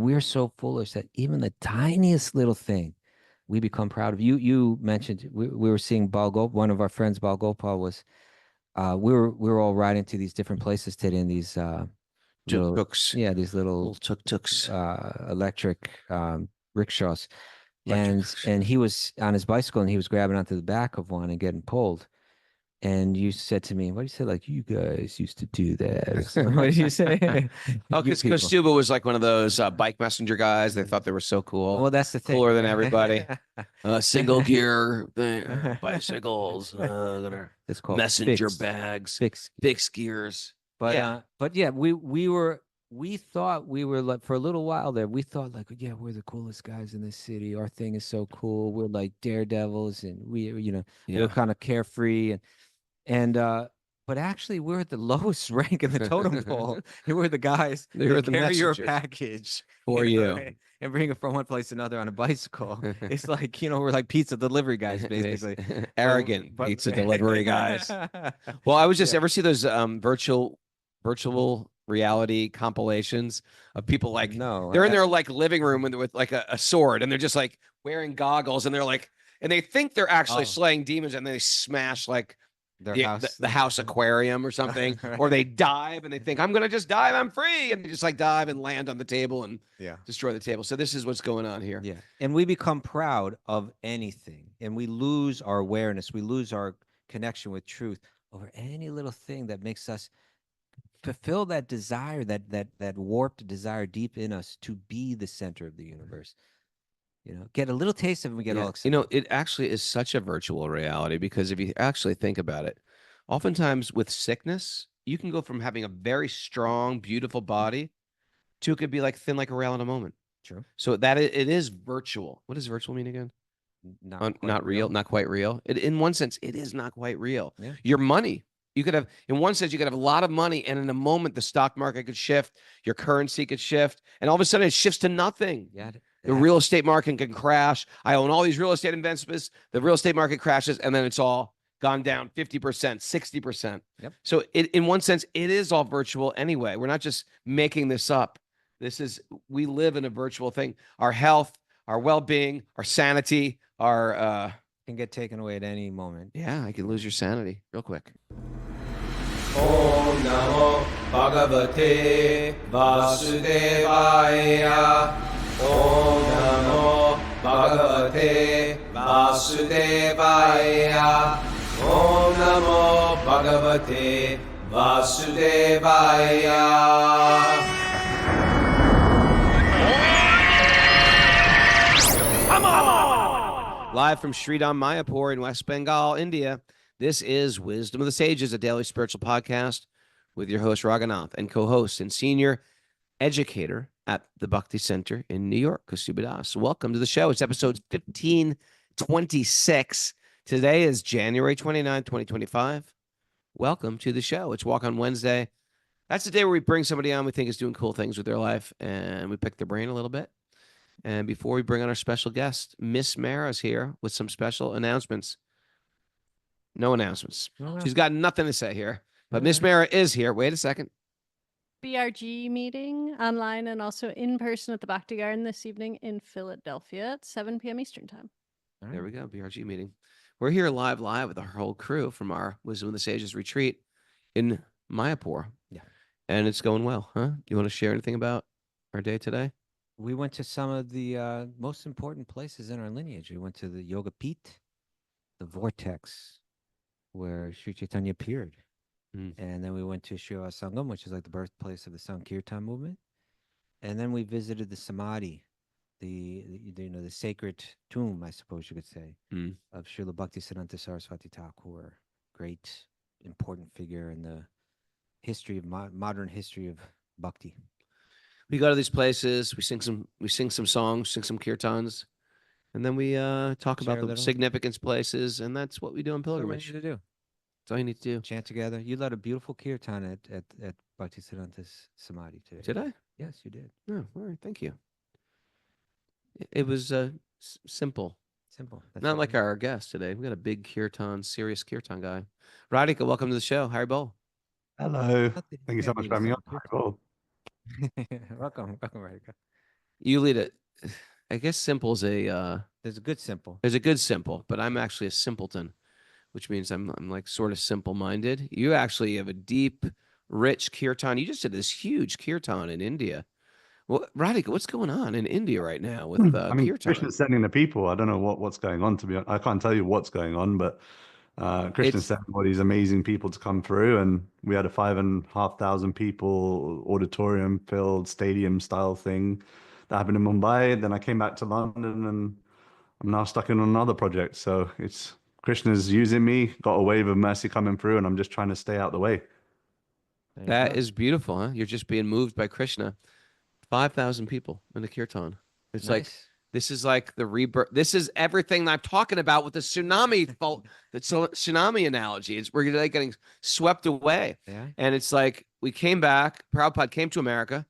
we're so foolish that even the tiniest little thing we become proud of. You mentioned we were seeing one of our friends, Bal Gopal, was we were all riding to these different places today in these little Tuk-tuks. these little Tuk-tuks. electric rickshaws. Electric And he was on his bicycle and he was grabbing onto the back of one and getting pulled. And you said to me, what did you say? Like, you guys used to do that. Or something. What did you say? Oh, You because people. Kaustubha was like one of those bike messenger guys. They thought they were so cool. Well, that's the thing. Cooler than everybody. Single gear thing, bicycles, It's called messenger bags, fixed gears. But yeah, we thought we were like, for a little while there, we thought like, yeah, we're the coolest guys in this city. Our thing is so cool. We're like daredevils, and we're kind of carefree, and but actually we're at the lowest rank in the totem pole. We're the guys that carry your package for you. Right? And bring it from one place to another on a bicycle. It's like, we're like pizza delivery guys, basically. Arrogant pizza delivery guys. Well, I was just ever see those virtual reality compilations of people like they're in their like living room with like a sword, and they're just like wearing goggles, and they're like, and they think they're actually slaying demons, and they smash like the house aquarium or something, or they dive and they think, I'm gonna just dive, I'm free, and they just like dive and land on the table and destroy the table. So this is what's going on here. Yeah, and we become proud of anything, and we lose our awareness, we lose our connection with truth over any little thing that makes us fulfill that desire, that warped desire deep in us to be the center of the universe. Get a little taste of it and we get all excited. It actually is such a virtual reality, because if you actually think about it, oftentimes with sickness, you can go from having a very strong, beautiful body to it could be like thin like a rail in a moment. True. So that it is virtual. What does virtual mean again? Not real, not quite real. In one sense, it is not quite real. Yeah. Your money, you could have, in one sense, you could have a lot of money, and in a moment, the stock market could shift, your currency could shift, and all of a sudden it shifts to nothing. Yeah. The real estate market can crash. I own all these real estate investments. The real estate market crashes, and then it's all gone down 50%, 60%. Yep. So in one sense, it is all virtual anyway. We're not just making this up. We live in a virtual thing. Our health, our well-being, our sanity, our can get taken away at any moment. Yeah, I can lose your sanity real quick. Om Namo Bhagavate Vasudevaya. Om Namo Bhagavate Vasudevaya. Om Namo Bhagavate Vasudevaya. Live from Sridham Mayapur in West Bengal, India, this is Wisdom of the Sages, a daily spiritual podcast with your host, Raghunath, and co-host and senior educator at the Bhakti Center in New York, Kaustubha Das. Welcome to the show. It's episode 1526. Today is January 29, 2025. Welcome to the show. It's Walk on Wednesday. That's the day where we bring somebody on we think is doing cool things with their life, and we pick their brain a little bit. And before we bring on our special guest, Miss Mara's here with some special announcements. No announcements. She's got nothing to say here. But Miss Mara is here. Wait a second. BRG meeting online and also in person at the Bhakti Garden this evening in Philadelphia at 7 p.m. Eastern time. There we go. BRG meeting. We're here live with our whole crew from our Wisdom of the Sages retreat in Mayapur. Yeah. And it's going well, huh? You want to share anything about our day today? We went to some of the most important places in our lineage. We went to the Yoga Pit, the Vortex, where Sri Chaitanya appeared. And then we went to Shiva Sangam, which is like the birthplace of the Sankirtan movement. And then we visited the Samadhi, the sacred tomb, I suppose you could say, of Srila Bhaktisiddhanta Saraswati Thakur, great, important figure in the history of modern history of bhakti. We go to these places, we sing some songs, sing some kirtans, and then we talk about the significance places, and that's what we do in pilgrimage. That's what you need to do. That's all you need to do. Chant together. You led a beautiful kirtan at Bhaktisiddhanta's Samadhi today. Did I? Yes, you did. Oh, all right. Thank you. It was simple. Simple. Not like our guest today. We got a big kirtan, serious kirtan guy. Radhika, welcome to the show. Harry Bol. Hello. Thank you so much for having me on. Welcome, Radhika. You lead it. I guess simple is There's a good simple. there's a good simple, but I'm actually a simpleton, which means I'm like sort of simple-minded. You actually have a deep, rich kirtan. You just did this huge kirtan in India. Well, Radhika, what's going on in India right now with I mean, kirtan? Krishna's sending the people. I don't know what's going on, to be honest. I can't tell you what's going on, but Krishna's It's sending all these amazing people to come through, and we had a 5,500 people auditorium filled stadium style thing that happened in Mumbai. Then I came back to London, and I'm now stuck in another project. So it's Krishna's using me, got a wave of mercy coming through, and I'm just trying to stay out the way. There you that go. is beautiful, huh? You're just being moved by Krishna. 5,000 people in the kirtan. It's like Nice. this is like the rebirth. This is everything I'm talking about with the tsunami the tsunami analogy. It's we're like getting swept away. Yeah. And it's like we came back, Prabhupada came to America.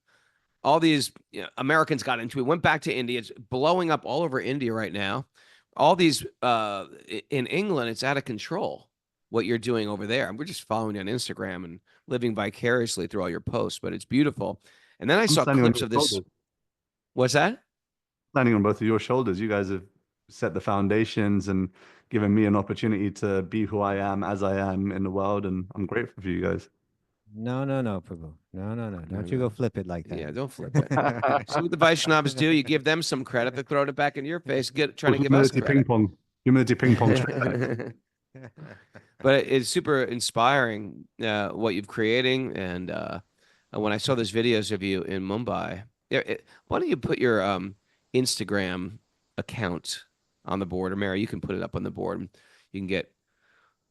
All these Americans got into it, went back to India. It's blowing up all over India right now. All these in England, it's out of control what you're doing over there. We're just following you on Instagram and living vicariously through all your posts, but it's beautiful. And then I I'm saw standing on clips your of this. shoulders. What's that? Standing on both of your shoulders. You guys have set the foundations and given me an opportunity to be who I am as I am in the world, and I'm grateful for you guys. No, Prabhu. No. No, Don't you go flip it like that. Yeah, don't flip it. See what the Vaishnavas do? You give them some credit, they're throwing it back in your face, trying to give us Humility credit. ping pong. Humility ping pong straight back. But it's super inspiring what you've creating. And when I saw those videos of you in Mumbai, why don't you put your Instagram account on the board, or Mary, you can put it up on the board. You can get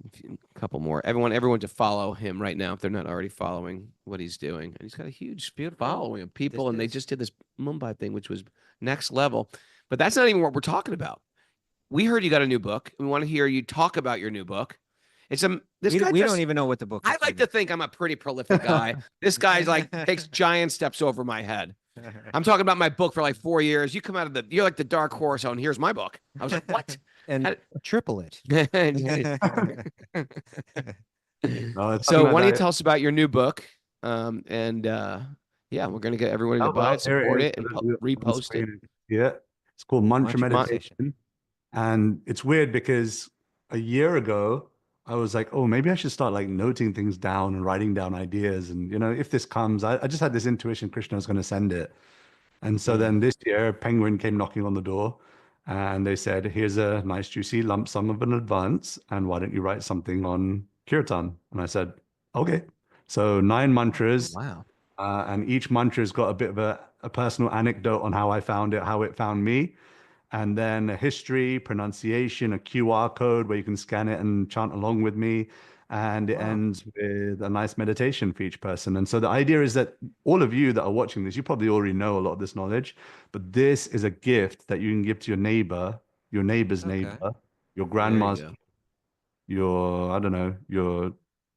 a couple more. Everyone to follow him right now if they're not already following what he's doing. And he's got a huge following of people, and they just did this Mumbai thing, which was next level. But that's not even what we're talking about. We heard you got a new book. We want to hear you talk about your new book. It's this guy. We don't even know what the book is. I like to think I'm a pretty prolific guy. This guy's like takes giant steps over my head. I'm talking about my book for like 4 years. You come out of you're like the dark horse. Oh, and here's my book. I was like, what? And triple it. No, it's So something why don't you that tell us about your new book? Yeah, we're gonna get everybody to buy it, here support is. it, and On repost it. screen. Yeah, it's called Mantra Mantra Meditation. And it's weird because a year ago, I was like, oh, maybe I should start like noting things down and writing down ideas. And, if this comes, I just had this intuition Krishna was going to send it. And so then this year, Penguin came knocking on the door and they said, here's a nice juicy lump sum of an advance. And why don't you write something on kirtan? And I said, okay. So 9 mantras. Wow. And each mantra's got a bit of a personal anecdote on how I found it, how it found me. And then a history, pronunciation, a QR code where you can scan it and chant along with me. And it ends with a nice meditation for each person. And so the idea is that all of you that are watching this, you probably already know a lot of this knowledge, but this is a gift that you can give to your neighbor, your neighbor's neighbor, your grandma's, I don't know,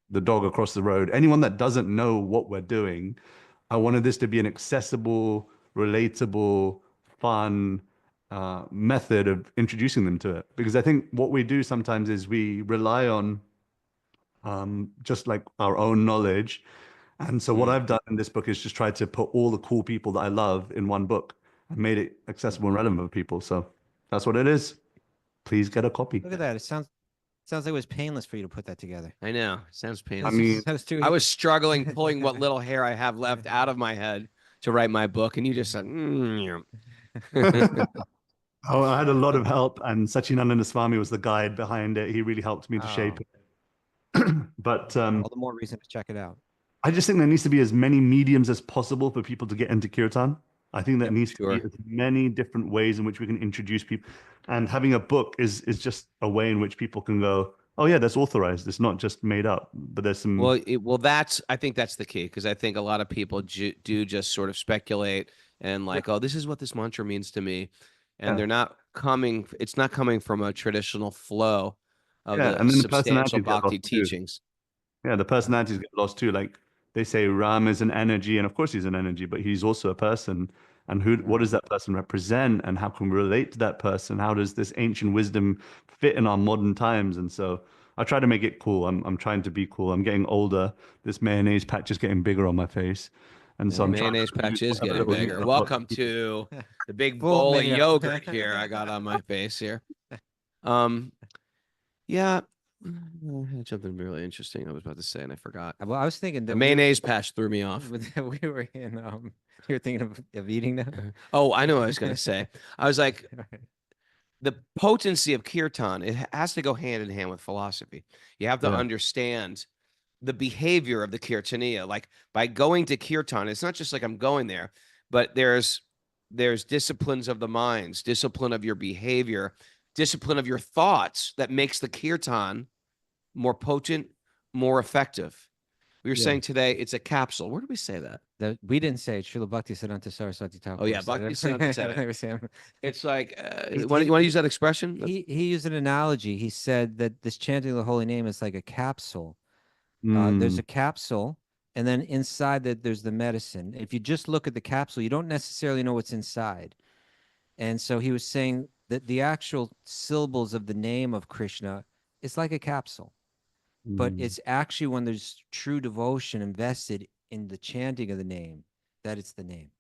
the dog across the road, anyone that doesn't know what we're doing. I wanted this to be an accessible, relatable, fun method of introducing them to it. Because I think what we do sometimes is we rely on just like our own knowledge. And so what I've done in this book is just tried to put all the cool people that I love in one book and made it accessible and relevant for people. So that's what it is. Please get a copy. Look at that. It sounds like it was painless for you to put that together. I know. Sounds painful. I mean, I was struggling pulling what little hair I have left out of my head to write my book, and you just said, Oh, I had a lot of help, and Sachinandana Swami was the guide behind it. He really helped me to shape it. But all the more reason to check it out. I just think there needs to be as many mediums as possible for people to get into kirtan. I think that needs to be as many different ways in which we can introduce people. And having a book is just a way in which people can go, oh yeah, that's authorized. It's not just made up. But there's some. Well, I think that's the key, because I think a lot of people do just sort of speculate and like, oh, this is what this mantra means to me, and they're not coming. It's not coming from a traditional flow of and then substantial the bhakti teachings. Yeah, the personalities get lost too. Like they say Ram is an energy, and of course he's an energy, but he's also a person. And what does that person represent, and how can we relate to that person? How does this ancient wisdom fit in our modern times? And so I try to make it cool. I'm trying to be cool. I'm getting older. This mayonnaise patch is getting bigger on my face. And so I'm trying mayonnaise to patch use is that getting little bigger. needle. Welcome to the big Full bowl of mayo. yogurt here I got on my face here. Yeah, I had something really interesting I was about to say and I forgot. Well, I was thinking The that mayonnaise patch threw me off. we were in. You're thinking of eating now. Oh, I know what I was going to say. I was like, the potency of kirtan, it has to go hand in hand with philosophy. You have to understand the behavior of the kirtaniya. Like by going to kirtan, it's not just like I'm going there, but there's disciplines of the minds, discipline of your behavior, discipline of your thoughts that makes the kirtan more potent, more effective. We were saying today it's a capsule. Where did we say that? We didn't say it. Srila Bhaktisiddhanta Saraswati Thakur. Oh yeah, said it. Bhaktisiddhanta said it. They were saying- It's like, He- you want he- to use that expression? he used an analogy. He said that this chanting of the holy name is like a capsule. Mm. There's a capsule, and then inside that there's the medicine. If you just look at the capsule, you don't necessarily know what's inside. And so he was saying that the actual syllables of the name of Krishna is like a capsule, but it's actually when there's true devotion invested in the chanting of the name that it's the name.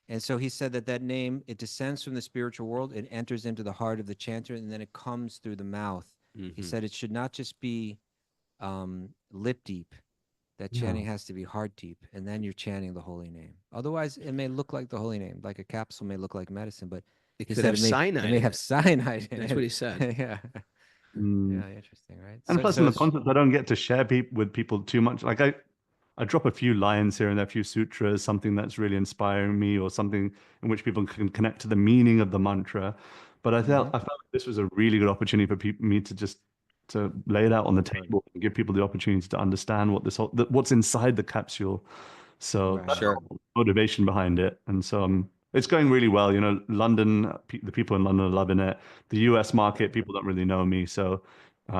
And so he said that that name, it descends from the spiritual world, it enters into the heart of the chanter, and then it comes through the mouth. He said it should not just be lip deep. That chanting has to be heart deep, and then you're chanting the holy name. Otherwise, it may look like the holy name, like a capsule may look like medicine, but It he could said have cyanide. It may have cyanide. That's what he said. Yeah. Mm. Yeah, interesting, right? And So- plus, so in the it's- concepts, I don't get to share with people too much. Like I drop a few lines here and there, a few sutras, something that's really inspiring me, or something in which people can connect to the meaning of the mantra. But I felt like this was a really good opportunity for me to just to lay it out on the table and give people the opportunity to understand what's inside the capsule. So Right. that's Sure. the motivation behind it. And so it's going really well. You know, London, the people in London are loving it. The US market, people don't really know me. So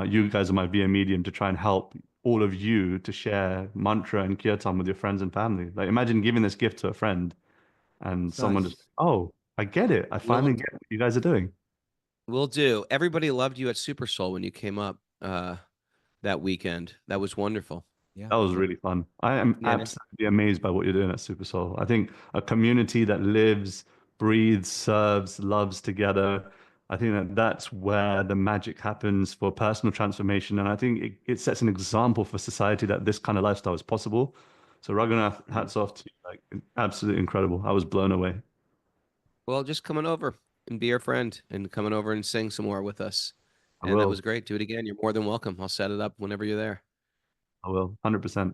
you guys are my via medium to try and help all of you to share mantra and kirtan with your friends and family. Like imagine giving this gift to a friend and someone nice. just, oh, I get it. I finally get what you guys are doing. Will do. Everybody loved you at Super Soul when you came up that weekend. That was wonderful. Yeah. That was really fun. I am absolutely amazed by what you're doing at Super Soul. I think a community that lives, breathes, serves, loves together. I think that's where the magic happens for personal transformation. And I think it sets an example for society that this kind of lifestyle is possible. So Raghunath, hats off to you. Like absolutely incredible. I was blown away. Well, just coming over and be our friend and coming over and sing some more with us. I And that will. was great. Do it again. You're more than welcome. I'll set it up whenever you're there. I will, 100%.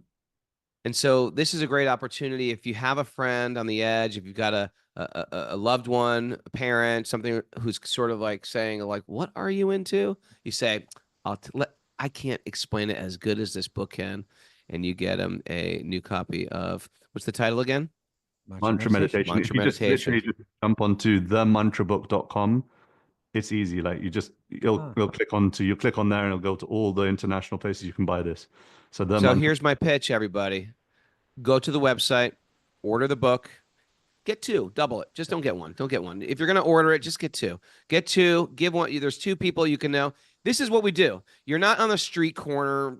And so this is a great opportunity. If you have a friend on the edge, if you've got a loved one, a parent, something who's sort of like saying like, what are you into? You say, I can't explain it as good as this book can. And you get them a new copy of, what's the title again? Mantra meditation. Mantra If you just meditation. literally just jump onto themantrabook.com, it's easy. Like you'll click on there and it'll go to all the international places you can buy this. So here's my pitch, everybody. Go to the website, order the book, get two, double it. Just don't get one. Don't get one. If you're going to order it, just get two. Get two, give one. There's two people you can know. This is what we do. You're not on the street corner,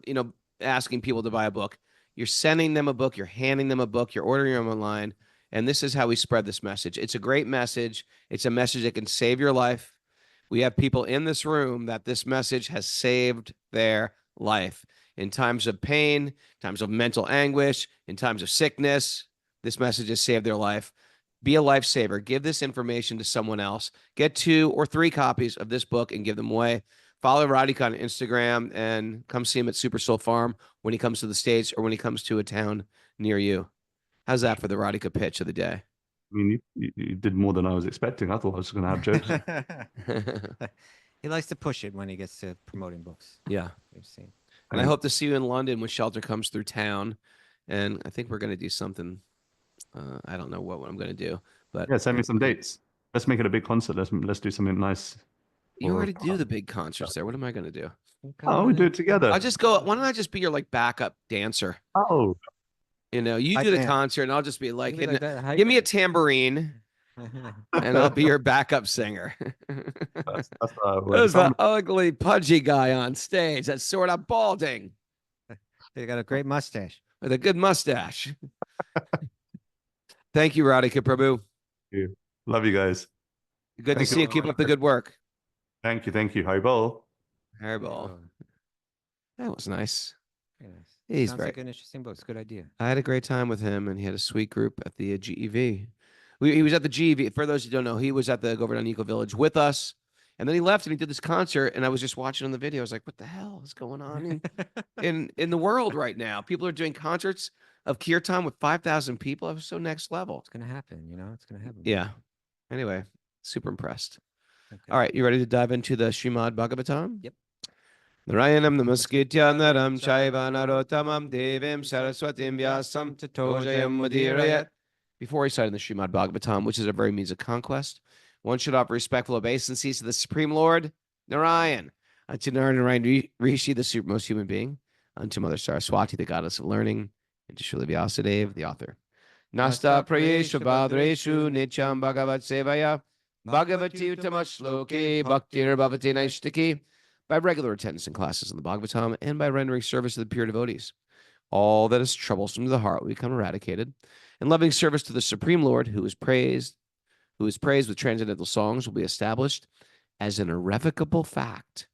asking people to buy a book. You're sending them a book. You're handing them a book. You're ordering them online. And this is how we spread this message. It's a great message. It's a message that can save your life. We have people in this room that this message has saved their life. In times of pain, times of mental anguish, in times of sickness, this message has saved their life. Be a lifesaver. Give this information to someone else. Get 2 or 3 copies of this book and give them away. Follow Radhika on Instagram and come see him at Super Soul Farm when he comes to the States or when he comes to a town near you. How's that for the Radhika pitch of the day? I mean, you did more than I was expecting. I thought I was going to have jokes. He likes to push it when he gets to promoting books. Yeah. We've seen. And I hope to see you in London when Shelter comes through town. And I think we're going to do something. I don't know what I'm going to do, but yeah, send me some dates. Let's make it a big concert. Let's do something nice. You already do the big concerts there. What am I going to do? Oh, we do it together. I'll just go. Why don't I just be your like backup dancer? Oh, You do the concert, and I'll just be like, Give me like that. give me a tambourine, and I'll be your backup singer. that's how it There's works. the ugly, pudgy guy on stage that's sort of balding They got a great mustache. with a good mustache. Thank you, Radhika Prabhu. Love you guys. Good to see you. Keep up the good work. Thank you. Thank you. Haribol. Hairball. That was nice. Very nice. He's Sounds very. like an interesting book. It's a good idea. I had a great time with him, and he had a sweet group at the GEV. He was at the GEV. For those who don't know, he was at the Govardhan Eco Village with us, and then he left and he did this concert. And I was just watching on the video. I was like, "What the hell is going on in the world right now? People are doing concerts of kirtan with 5,000 people. I was so next level. It's gonna happen. You know, it's gonna happen. Yeah. Anyway, super impressed. Okay. All right, you ready to dive into the Srimad Bhagavatam? Yep. Narayanam namaskritya naram chaiva narottamam devim saraswatim vyasam tato jayam mudirayat. Before we start in the Srimad Bhagavatam, which is a very means of conquest, one should offer respectful obeisances to the Supreme Lord, Narayan, unto Narayan Rishi, the supermost human being, unto Mother Saraswati, the goddess of learning, and to Srila Vyasadeva, the author. Nasta prayeshu badreshu nityam bhagavat sevaya bhagavati utamashloke bhaktir bhavati naishtiki, by regular attendance in classes in the Bhagavatam and by rendering service to the pure devotees. All that is troublesome to the heart will become eradicated, and loving service to the Supreme Lord, who is praised with transcendental songs, will be established as an irrevocable fact.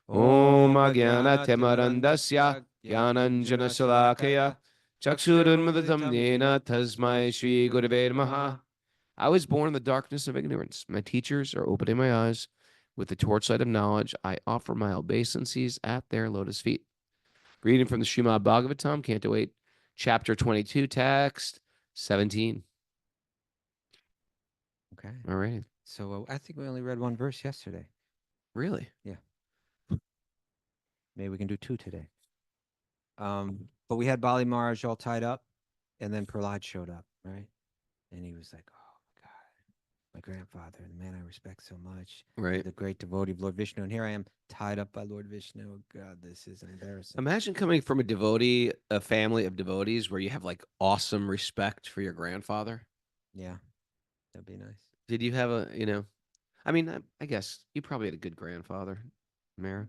Om Agyana Timarandasya Gyananjana Salakaya Chakshurunmadatam Nena Tasmai Shri Gurave Namaha. I was born in the darkness of ignorance. My teachers are opening my eyes. With the torchlight of knowledge, I offer my obeisances at their lotus feet. Reading from the Srimad Bhagavatam, Canto 8, Chapter 22, Text 17. Okay. All right. So I think we only read one verse yesterday. Really? Maybe we can do two today. But we had Bali Maharaj all tied up, and then Prahlad showed up, right? And he was like, "Oh my God, my grandfather, the man I respect so much, Right. the great devotee of Lord Vishnu, and here I am tied up by Lord Vishnu. Oh God, this is embarrassing." Imagine coming from a family of devotees where you have like awesome respect for your grandfather. Yeah, that'd be nice. Did you have I guess you probably had a good grandfather, Mara.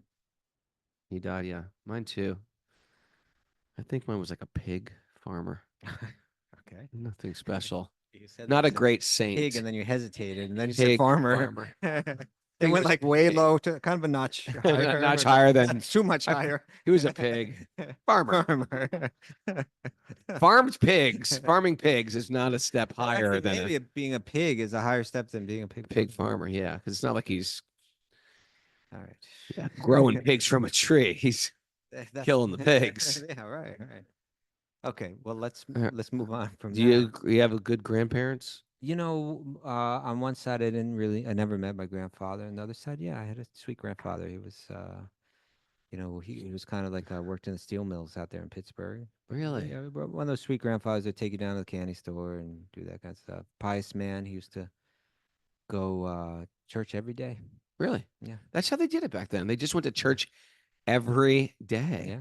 He died, yeah. Mine too. I think mine was like a pig farmer. Okay. Nothing special. You said Not a there's great saint. pig, and then you hesitated, and then you Pig said farmer. It Pig went was- like way low to kind of a notch higher. Notch but higher than that's too much higher. he was a pig. Farmer. Farmer. Farming pigs is not a step Well, higher actually, than maybe being a pig is a higher step than being a pig. a pig farmer. Yeah, because it's not like he's All right. growing pigs from a tree. He's That's- killing the pigs. Yeah, right. Okay, well let's Uh, move on from Do that. you have a good grandparents? You know, on one side, I never met my grandfather. On the other side, yeah, I had a sweet grandfather. He was, he was kind of like worked in the steel mills out there in Pittsburgh. Really? Yeah, one of those sweet grandfathers that take you down to the candy store and do that kind of stuff. Pious man. He used to go church every day. Really? Yeah. That's how they did it back then. They just went to church every day. Yeah.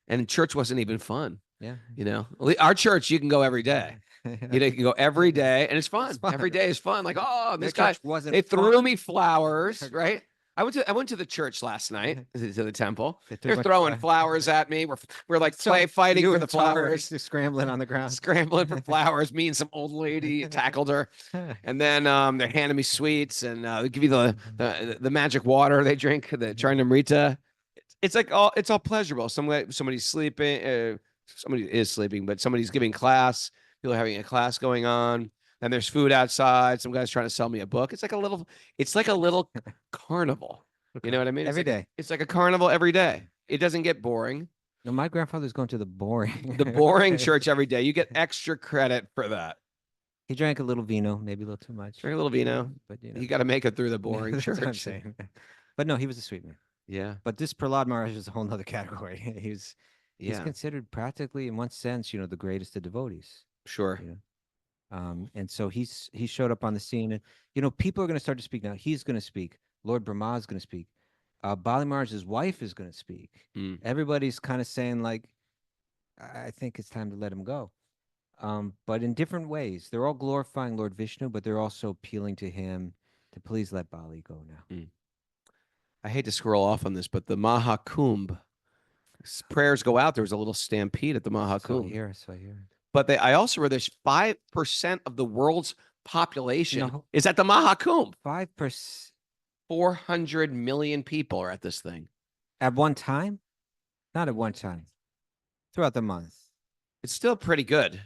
And church wasn't even fun. Yeah. You know, our church, you can go every day. You know, you can go every day and it's fun. fun. Every day is fun. Like, oh, this Their guy, church wasn't they fun. threw me flowers, right? I went to the church last night, to the temple. They threw They're a bunch of throwing flowers. flowers at me. We're like So fighting you for and the Tara flowers, just scrambling on the ground. scrambling for flowers. Me and some old lady tackled her. And then they're handing me sweets and they give you the magic water they drink, the Charnamrita. It's all pleasurable. Somebody's sleeping, somebody is sleeping, but somebody's giving class. People are having a class going on. Then there's food outside. Some guy's trying to sell me a book. It's like a little carnival. You know what I mean? Every day. It's like a carnival every day. It doesn't get boring. No, my grandfather's going to the boring. The boring church every day. You get extra credit for that. He drank a little vino, maybe a little too much. Drink a little vino. But You got to make it through the boring that's what I'm church. saying. But no, he was a sweet man. Yeah. But this Prahlad Maharaj is a whole nother category. He's Yeah. considered practically, in one sense, the greatest of devotees. Sure. You know? And so he showed up on the scene, and people are going to start to speak now. He's going to speak. Lord Brahma is going to speak. Bali Maharaj's wife is going to speak. Mm. Everybody's kind of saying like, I think it's time to let him go. But in different ways. They're all glorifying Lord Vishnu, but they're also appealing to him to please let Bali go now. Mm. I hate to scroll off on this, but the Mahakumbh prayers go out. There was a little stampede at the So I Mahakumbh. hear. But I also read there's 5% of the world's population No. is at the Mahakumbh. 5% 400 million people are at this thing. at one time? Not at one time. Throughout the month. It's still pretty good.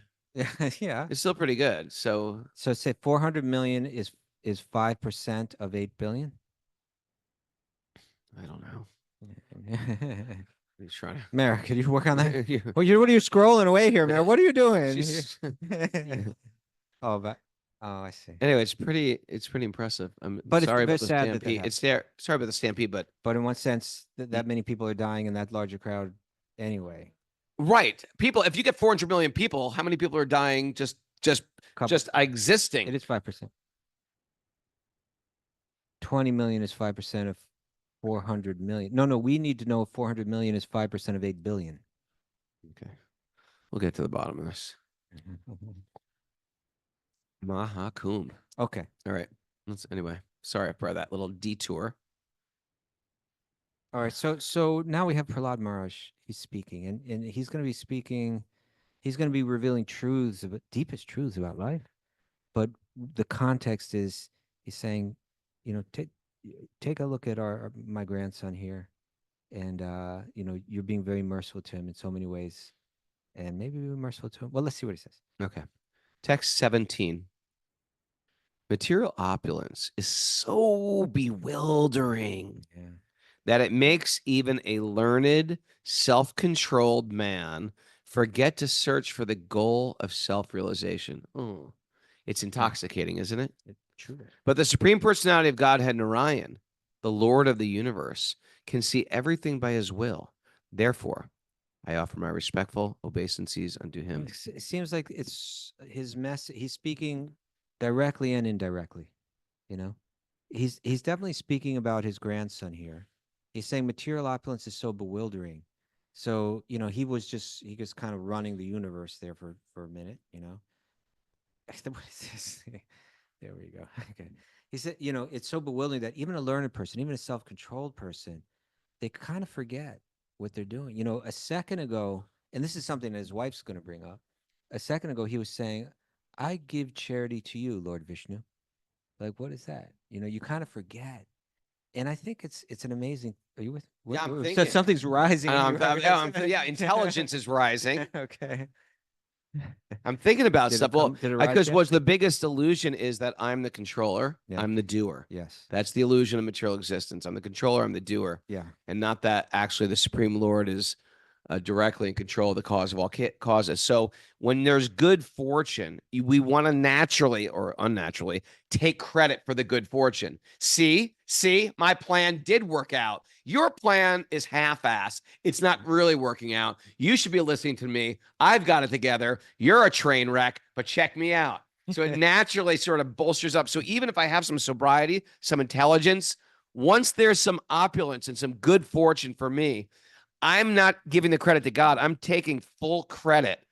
Yeah. It's still pretty good. So say 400 million is 5% of 8 billion? I don't know. He's trying to. Mayor, could you work on that? What are you scrolling away here, Mayor? What are you doing? Oh, I see. Anyway, it's pretty impressive. I'm But sorry about it's the sad that stampede. happened. Sorry about the stampede, but in one sense, that many people are dying in that larger crowd anyway. right. People, if you get 400 million people, how many people are dying just existing? It is 5%. 20 million is 5% of 400 million. No, we need to know if 400 million is 5% of 8 billion. Okay. We'll get to the bottom of this. Mahakumbh. Okay. All right. Anyway, sorry for that little detour. All right. So now we have Prahlad Maharaj. He's speaking, and he's going to be speaking. He's going to be revealing truths, deepest truths about life. But the context is he's saying, take a look at my grandson here, and you're being very merciful to him in so many ways, and maybe be merciful to him. Well, let's see what he says. Okay. Text 17. Material opulence is so bewildering that it makes even a learned, self-controlled man forget to search for the goal of self-realization. Oh, it's intoxicating, isn't it? True. But the Supreme Personality of Godhead, Narayan, the Lord of the universe, can see everything by his will. Therefore, I offer my respectful obeisances unto him. It seems like it's his message. He's speaking directly and indirectly. He's definitely speaking about his grandson here. He's saying material opulence is so bewildering. So, he was kind of running the universe there for a minute, What is this? There we go. Okay. He said, it's so bewildering that even a learned person, even a self-controlled person, they kind of forget what they're doing. A second ago, and this is something that his wife's going to bring up. A second ago, he was saying, I give charity to you, Lord Vishnu. Like, what is that? You kind of forget. And I think it's an amazing. Are you with? Yeah, I'm so thinking. something's rising. Intelligence is rising. Okay. I'm thinking about Did it stuff. come- Well, did it rise because yet? what's the biggest illusion is that I'm the controller, Yeah. I'm the doer. Yes. That's the illusion of material existence. I'm the controller, I'm the doer. Yeah. And not that actually the Supreme Lord is directly in control of the cause of all causes. So when there's good fortune, we want to naturally or unnaturally take credit for the good fortune. See, my plan did work out. Your plan is half-assed. It's not really working out. You should be listening to me. I've got it together. You're a train wreck, but check me out. So it naturally sort of bolsters up. So even if I have some sobriety, some intelligence, once there's some opulence and some good fortune for me, I'm not giving the credit to God. I'm taking full credit.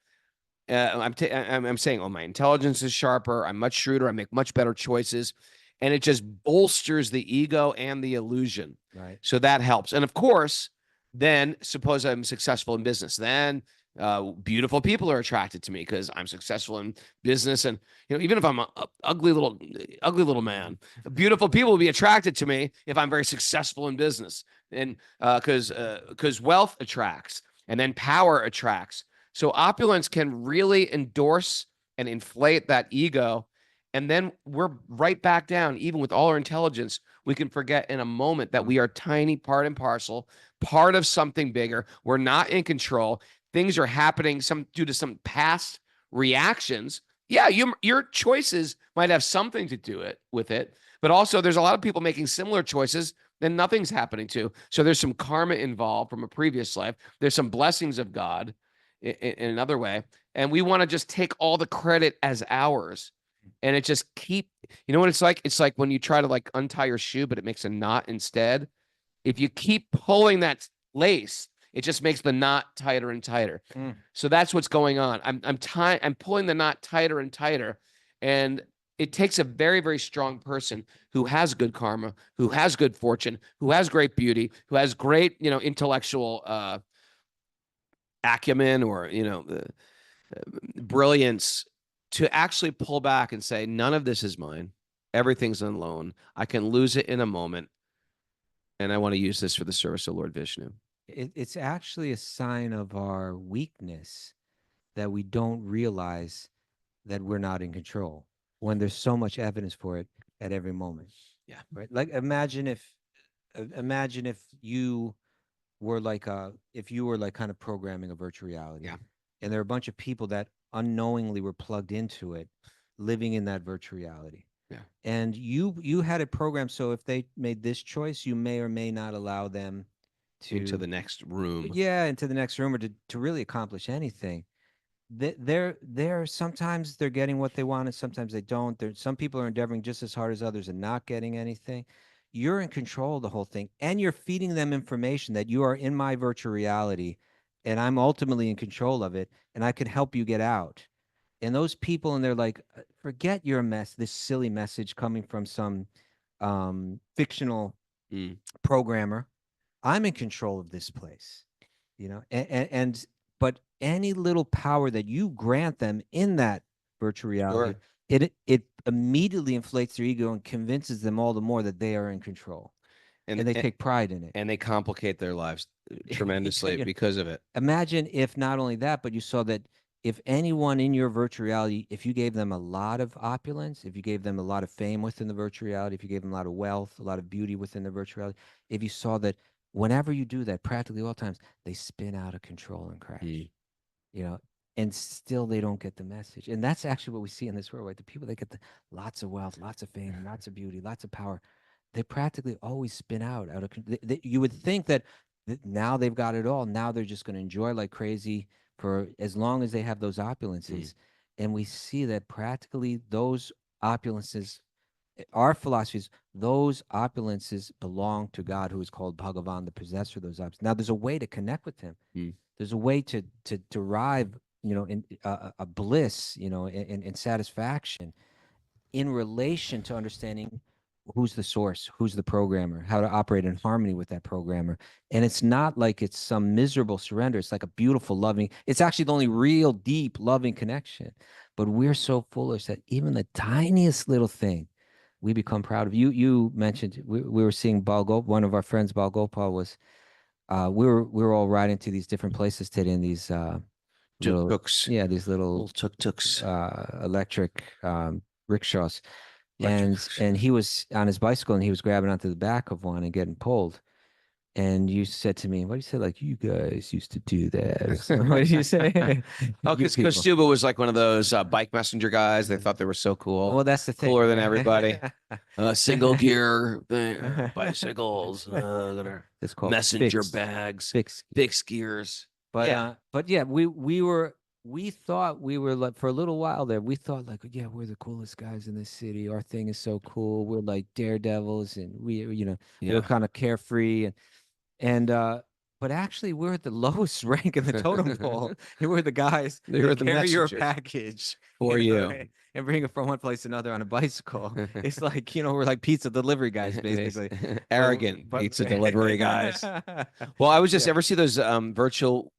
I'm saying, oh, my intelligence is sharper. I'm much shrewder. I make much better choices. And it just bolsters the ego and the illusion. Right. So that helps. And of course, then suppose I'm successful in business. Then beautiful people are attracted to me because I'm successful in business. And even if I'm an ugly little man, beautiful people will be attracted to me if I'm very successful in business. And because wealth attracts, and then power attracts. So opulence can really endorse and inflate that ego. And then we're right back down. Even with all our intelligence, we can forget in a moment that we are tiny, part and parcel, part of something bigger. We're not in control. Things are happening due to some past reactions. Yeah, your choices might have something to do with it, but also there's a lot of people making similar choices then nothing's happening to. So there's some karma involved from a previous life. There's some blessings of God in another way, and we want to just take all the credit as ours. And it just what it's like? It's like when you try to untie your shoe, but it makes a knot instead. If you keep pulling that lace, it just makes the knot tighter and tighter. So that's what's going on. I'm pulling the knot tighter and tighter. And it takes a very, very strong person who has good karma, who has good fortune, who has great beauty, who has great, intellectual acumen or, brilliance to actually pull back and say, none of this is mine. Everything's on loan. I can lose it in a moment. And I want to use this for the service of Lord Vishnu. It's actually a sign of our weakness that we don't realize that we're not in control when there's so much evidence for it at every moment. Yeah. Right. Like imagine if you were like kind of programming a virtual reality. Yeah. And there are a bunch of people that unknowingly were plugged into it, living in that virtual reality. Yeah. And you had it programmed so if they made this choice, you may or may not allow them into the next room. Yeah, into the next room, or to really accomplish anything. They're sometimes they're getting what they want and sometimes they don't. Some people are endeavoring just as hard as others and not getting anything. You're in control of the whole thing, and you're feeding them information that you are in my virtual reality and I'm ultimately in control of it and I can help you get out. And those people, and they're like, forget your this silly message coming from some fictional programmer. I'm in control of this place, and but any little power that you grant them in that virtual reality, it immediately inflates their ego and convinces them all the more that they are in control. And they take pride in it. And they complicate their lives tremendously because of it. Imagine if not only that, but you saw that if anyone in your virtual reality, if you gave them a lot of opulence, if you gave them a lot of fame within the virtual reality, if you gave them a lot of wealth, a lot of beauty within the virtual reality, if you saw that whenever you do that, practically all times, they spin out of control and crash, and still they don't get the message. And that's actually what we see in this world, right? The people that get lots of wealth, lots of fame, lots of beauty, lots of power, they practically always spin out of you would think that now they've got it all. Now they're just going to enjoy like crazy for as long as they have those opulences. And we see that practically those opulences, our philosophies, those opulences belong to God, who is called Bhagavan, the possessor of those opulences. Now there's a way to connect with him. There's a way to derive, in a bliss, in satisfaction in relation to understanding who's the source, who's the programmer, how to operate in harmony with that programmer. And it's not like it's some miserable surrender. It's like a beautiful, loving, it's actually the only real, deep, loving connection. But we're so foolish that even the tiniest little thing, we become proud of. You mentioned, we were seeing one of our friends, Bal Gopal, was, we were all riding to these different places today in these tuk-tuks. Yeah, these little tuk-tuks, electric rickshaws. And he was on his bicycle and he was grabbing onto the back of one and getting pulled. And you said to me, what do you say? Like, you guys used to do that. What did you say? Oh, because Kaustubha was like one of those bike messenger guys. They thought they were so cool. Well, that's the thing. Cooler than everybody. Single gear bicycles. It's called messenger bags. Fixed gears. But yeah, we thought we were like, for a little while there, we thought like, yeah, we're the coolest guys in this city. Our thing is so cool. We're like daredevils, and we're kind of carefree, and but actually we're at the lowest rank in the totem pole. We're the guys that carry your package for you and bring it from one place to another on a bicycle. It's like, we're like pizza delivery guys, basically. Arrogant pizza delivery guys. Well, I was just ever see those virtual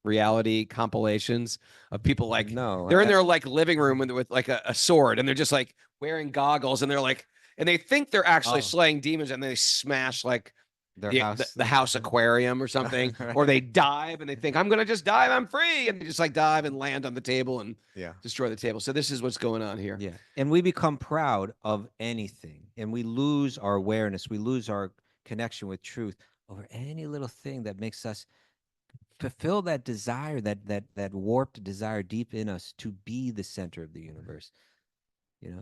reality compilations of people like they're in their like living room with like a sword, and they're just like wearing goggles, and they're like, and they think they're actually slaying demons, and they smash like the house aquarium or something. Right. Or they dive and they think, I'm gonna just dive, I'm free, and they just like dive and land on the table and destroy the table. So this is what's going on here. Yeah. And we become proud of anything, and we lose our awareness, we lose our connection with truth over any little thing that makes us fulfill that desire, that warped desire deep in us to be the center of the universe.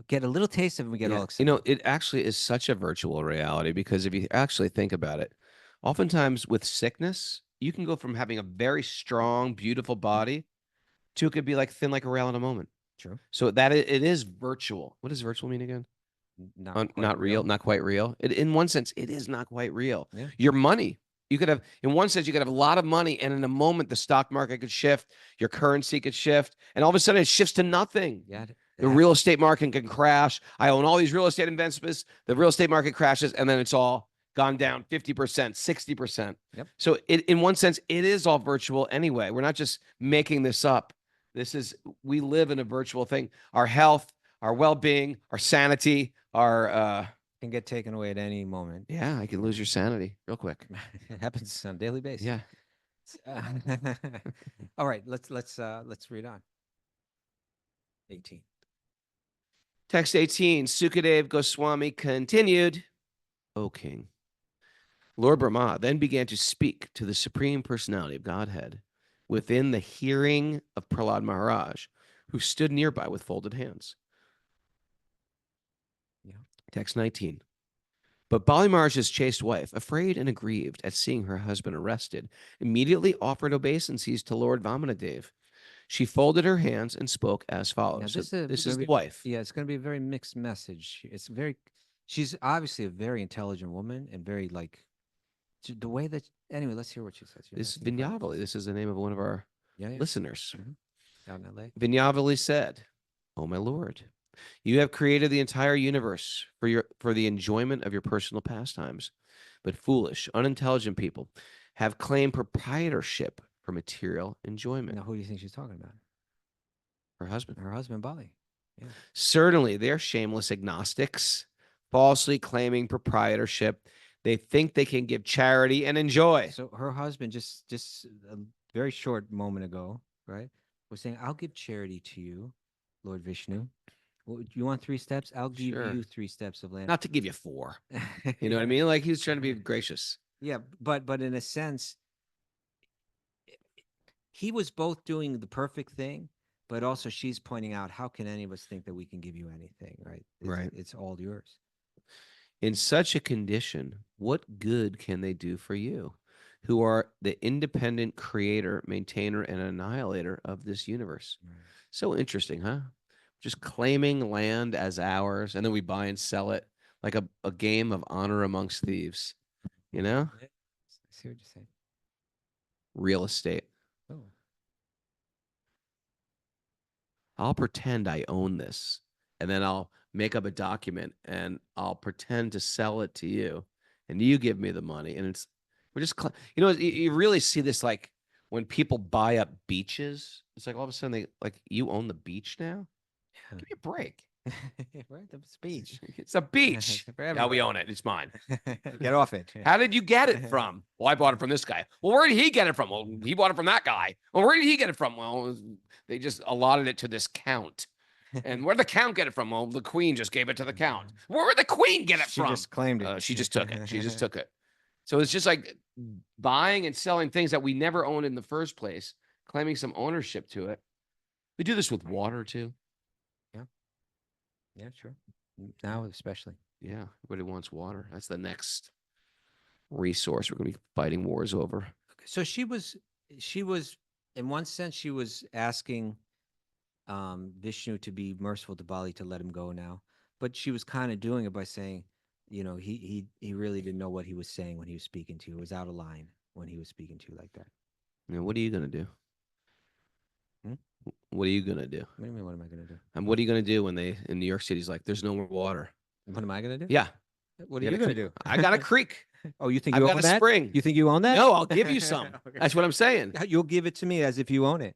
Get a little taste of it and we get all excited. It actually is such a virtual reality, because if you actually think about it, oftentimes with sickness, you can go from having a very strong, beautiful body to it could be like thin like a rail in a moment. True. So that it is virtual. What does virtual mean again? Not real, not quite real. In one sense, it is not quite real. Yeah. Your money. You could have, in one sense, you could have a lot of money, and in a moment, the stock market could shift, your currency could shift, and all of a sudden it shifts to nothing. Yeah. The real estate market can crash. I own all these real estate investments. The real estate market crashes, and then it's all gone down 50%, 60%. Yep. So in one sense, it is all virtual anyway. We're not just making this up. We live in a virtual thing. Our health, our well-being, our sanity, our can get taken away at any moment. yeah, I can lose your sanity real quick. It happens on a daily basis. Yeah. All right, let's read on. 18. Text 18, Sukadev Goswami continued, O king, Lord Brahma then began to speak to the Supreme Personality of Godhead within the hearing of Prahlad Maharaj, who stood nearby with folded hands. Yeah. Text 19. But Bali Maharaj's chaste wife, afraid and aggrieved at seeing her husband arrested, immediately offered obeisances to Lord Vamanadev. She folded her hands and spoke as follows. Now, this is the wife. Yeah, it's going to be a very mixed message. She's obviously a very intelligent woman and very the way that, anyway, let's hear what she says. This is Vinyavali. This is the name of one of our listeners. Out in LA. Vinyavali said, "Oh, my Lord, you have created the entire universe for the enjoyment of your personal pastimes, but foolish, unintelligent people have claimed proprietorship for material enjoyment." Now, who do you think she's talking about? Her husband. Her husband, Bali. Yeah. Certainly, they're shameless agnostics, falsely claiming proprietorship. They think they can give charity and enjoy. So her husband just a very short moment ago, right, was saying, "I'll give charity to you, Lord Vishnu. Well, you want 3 steps? I'll give you 3 steps of land." Not to give you 4. You know what I mean? Like, he was trying to be gracious. Yeah, but in a sense, he was both doing the perfect thing, but also she's pointing out, how can any of us think that we can give you anything, right? Right. It's all yours. In such a condition, what good can they do for you, who are the independent creator, maintainer, and annihilator of this universe? Right. So interesting, huh? Just claiming land as ours, and then we buy and sell it like a game of honor amongst thieves. You know? I see what you're saying. Real estate. Oh. I'll pretend I own this, and then I'll make up a document and I'll pretend to sell it to you, and you give me the money. And we're just, you really see this, like when people buy up beaches, it's like all of a sudden they you own the beach now. Yeah. Give me a break. Right, it's a beach. It's a beach. Yeah, we own it. It's mine. Get off it. How did you get it from? Well, I bought it from this guy. Well, where did he get it from? Well, he bought it from that guy. Well, where did he get it from? Well, they just allotted it to this count. And where'd the count get it from? Well, the queen just gave it to the count. Where'd the queen get it from? She just claimed it. She just took it. She just took it. So it's just like buying and selling things that we never owned in the first place, claiming some ownership to it. We do this with water too. Yeah, sure. Now especially. Yeah, everybody wants water. That's the next resource we're going to be fighting wars over. So she was, in one sense, she was asking Vishnu to be merciful to Bali, to let him go now. But she was kind of doing it by saying, he really didn't know what he was saying when he was speaking to you. It was out of line when he was speaking to you like that. Now, what are you going to do? What are you going to do? What do you mean, what am I going to do? And what are you going to do when they, in New York City's like, there's no more water? What am I going to do? Yeah. What are you going to do? I got a creek. Oh, you think you own that? Spring. You think you own that? No, I'll give you some. Okay. That's what I'm saying. You'll give it to me as if you own it.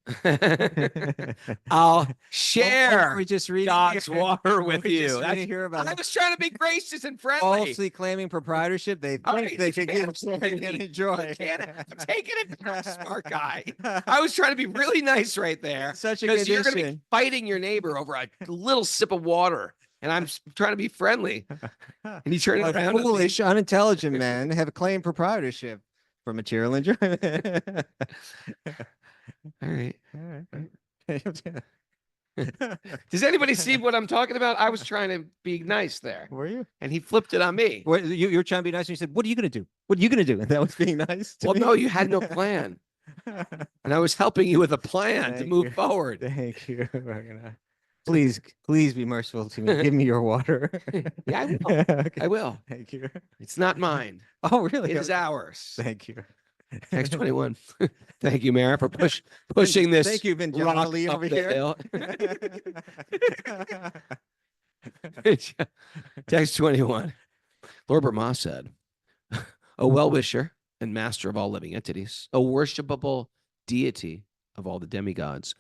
I'll share we just read God's water with you. I was trying to be gracious and friendly. Falsely claiming proprietorship, they think they can give something and enjoy. I'm taking it from a smart guy. I was trying to be really nice right there. Such a condition. You're going to be fighting your neighbor over a little sip of water. And I'm trying to be friendly. And you turn it around. Foolish, unintelligent men have claimed proprietorship for material enjoyment. All right. Does anybody see what I'm talking about? I was trying to be nice there. Were you? And he flipped it on me. You were trying to be nice, and you said, "What are you going to do? What are you going to do?" And that was being nice. Well, no, you had no plan. And I was helping you with a plan to move forward. Thank you. Please be merciful to me. Give me your water. Yeah, I will. Okay. I will. Thank you. It's not mine. Oh, really? It is ours. Thank you. Text 21. Thank you, Mara, for pushing this. Thank you, Vinjali over here. Text 21. Lord Brahma said, "O well-wisher and master of all living entities, O worshipable deity of all the demigods,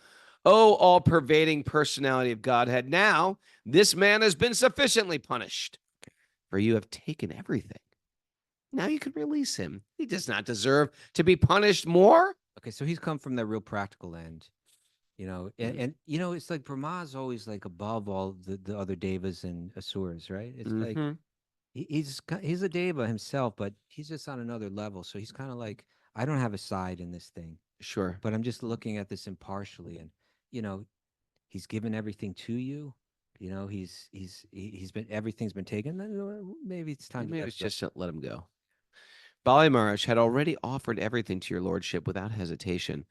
Oh, all-pervading personality of Godhead, now this man has been sufficiently punished, for you have taken everything. Now you can release him. He does not deserve to be punished more. Okay, so he's come from the real practical end, and it's like Brahma's always like above all the other devas and asuras, right? It's like he's a deva himself, but he's just on another level. So he's kind of like, I don't have a side in this thing, Sure. but I'm just looking at this impartially, and he's given everything to you. He's been everything's been taken. Then maybe it's time Maybe to it's just to let him go. Bali Maharaj had already offered everything to your lordship without hesitation.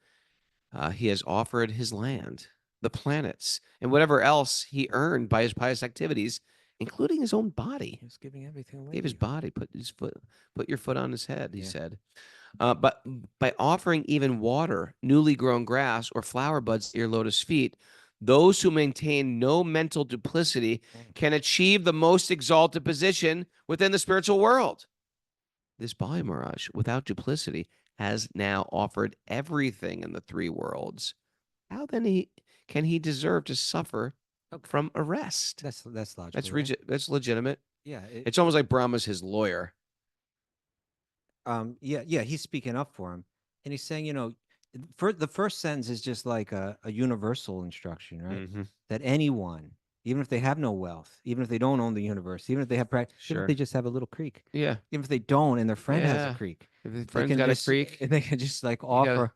He has offered his land, the planets, and whatever else he earned by his pious activities, including his own body. He's giving everything away. Gave his body, put your foot on his head, he said. But by offering even water, newly grown grass, or flower buds at your lotus feet, those who maintain no mental duplicity can achieve the most exalted position within the spiritual world. This Bali Maharaj, without duplicity, has now offered everything in the three worlds. How then can he deserve to suffer from arrest? That's logical. That's legitimate. Yeah, it's almost like Brahma's his lawyer. Yeah, he's speaking up for him, and he's saying, for the first sentence is just like a universal instruction, right? That anyone, even if they have no wealth, even if they don't own the universe, even if they have even if they just have a little creek, even if they don't, and their friend has a creek, if their friend's got a creek, they can just like offer.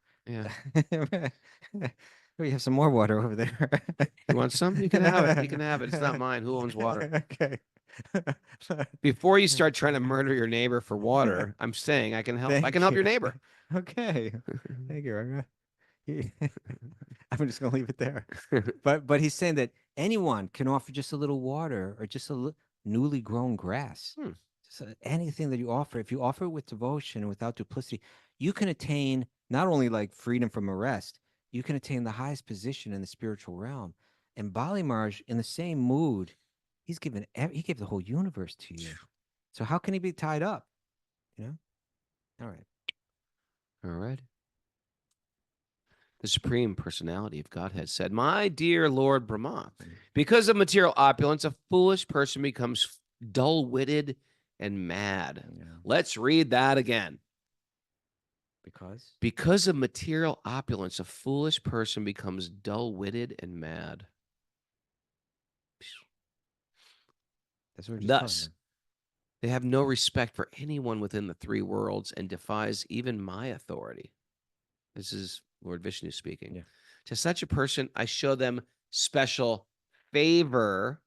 We have some more water over there. You want some? You can have it. You can have it. It's not mine. Who owns water? Okay. Before you start trying to murder your neighbor for water, I'm saying I can help. I can help your neighbor. Okay. Thank you, Raghunath. I'm just gonna leave it there. But he's saying that anyone can offer just a little water or just a newly grown grass. Just anything that you offer, if you offer it with devotion and without duplicity, you can attain not only like freedom from arrest, you can attain the highest position in the spiritual realm. And Bali Maharaj, in the same mood, he gave the whole universe to you. So how can he be tied up? All right. The Supreme Personality of Godhead said, "My dear Lord Brahma, because of material opulence, a foolish person becomes dull-witted and mad." Let's read that again. Because of material opulence, a foolish person becomes dull-witted and mad. That's what Thus, they have no respect for anyone within the three worlds and defies even my authority. This is Lord Vishnu speaking. Yeah. To such a person, I show them special favor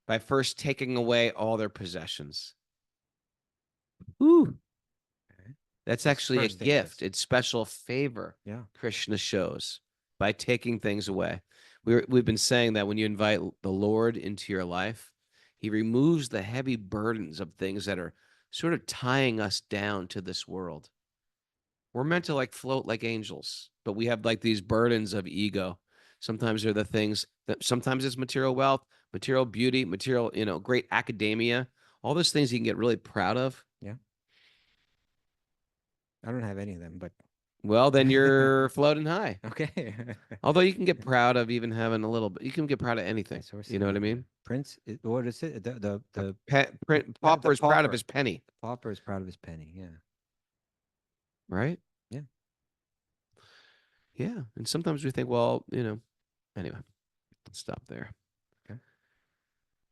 by first taking away all their possessions. Ooh. That's actually a gift. It's special favor. Yeah. Krishna shows by taking things away. We've been saying that when you invite the Lord into your life, he removes the heavy burdens of things that are sort of tying us down to this world. We're meant to like float like angels, but we have like these burdens of ego. Sometimes they're the things that sometimes it's material wealth, material beauty, material, great academia, all those things you can get really proud of. Yeah. I don't have any of them, but well, then you're floating high. Okay. Although you can get proud of even having a little bit. You can get proud of anything. You know what I mean? Prince, what is it? The pauper is proud of his penny. Pauper is proud of his penny. Yeah. Right? Yeah. Yeah. And sometimes we think, well, anyway, let's stop there. Okay.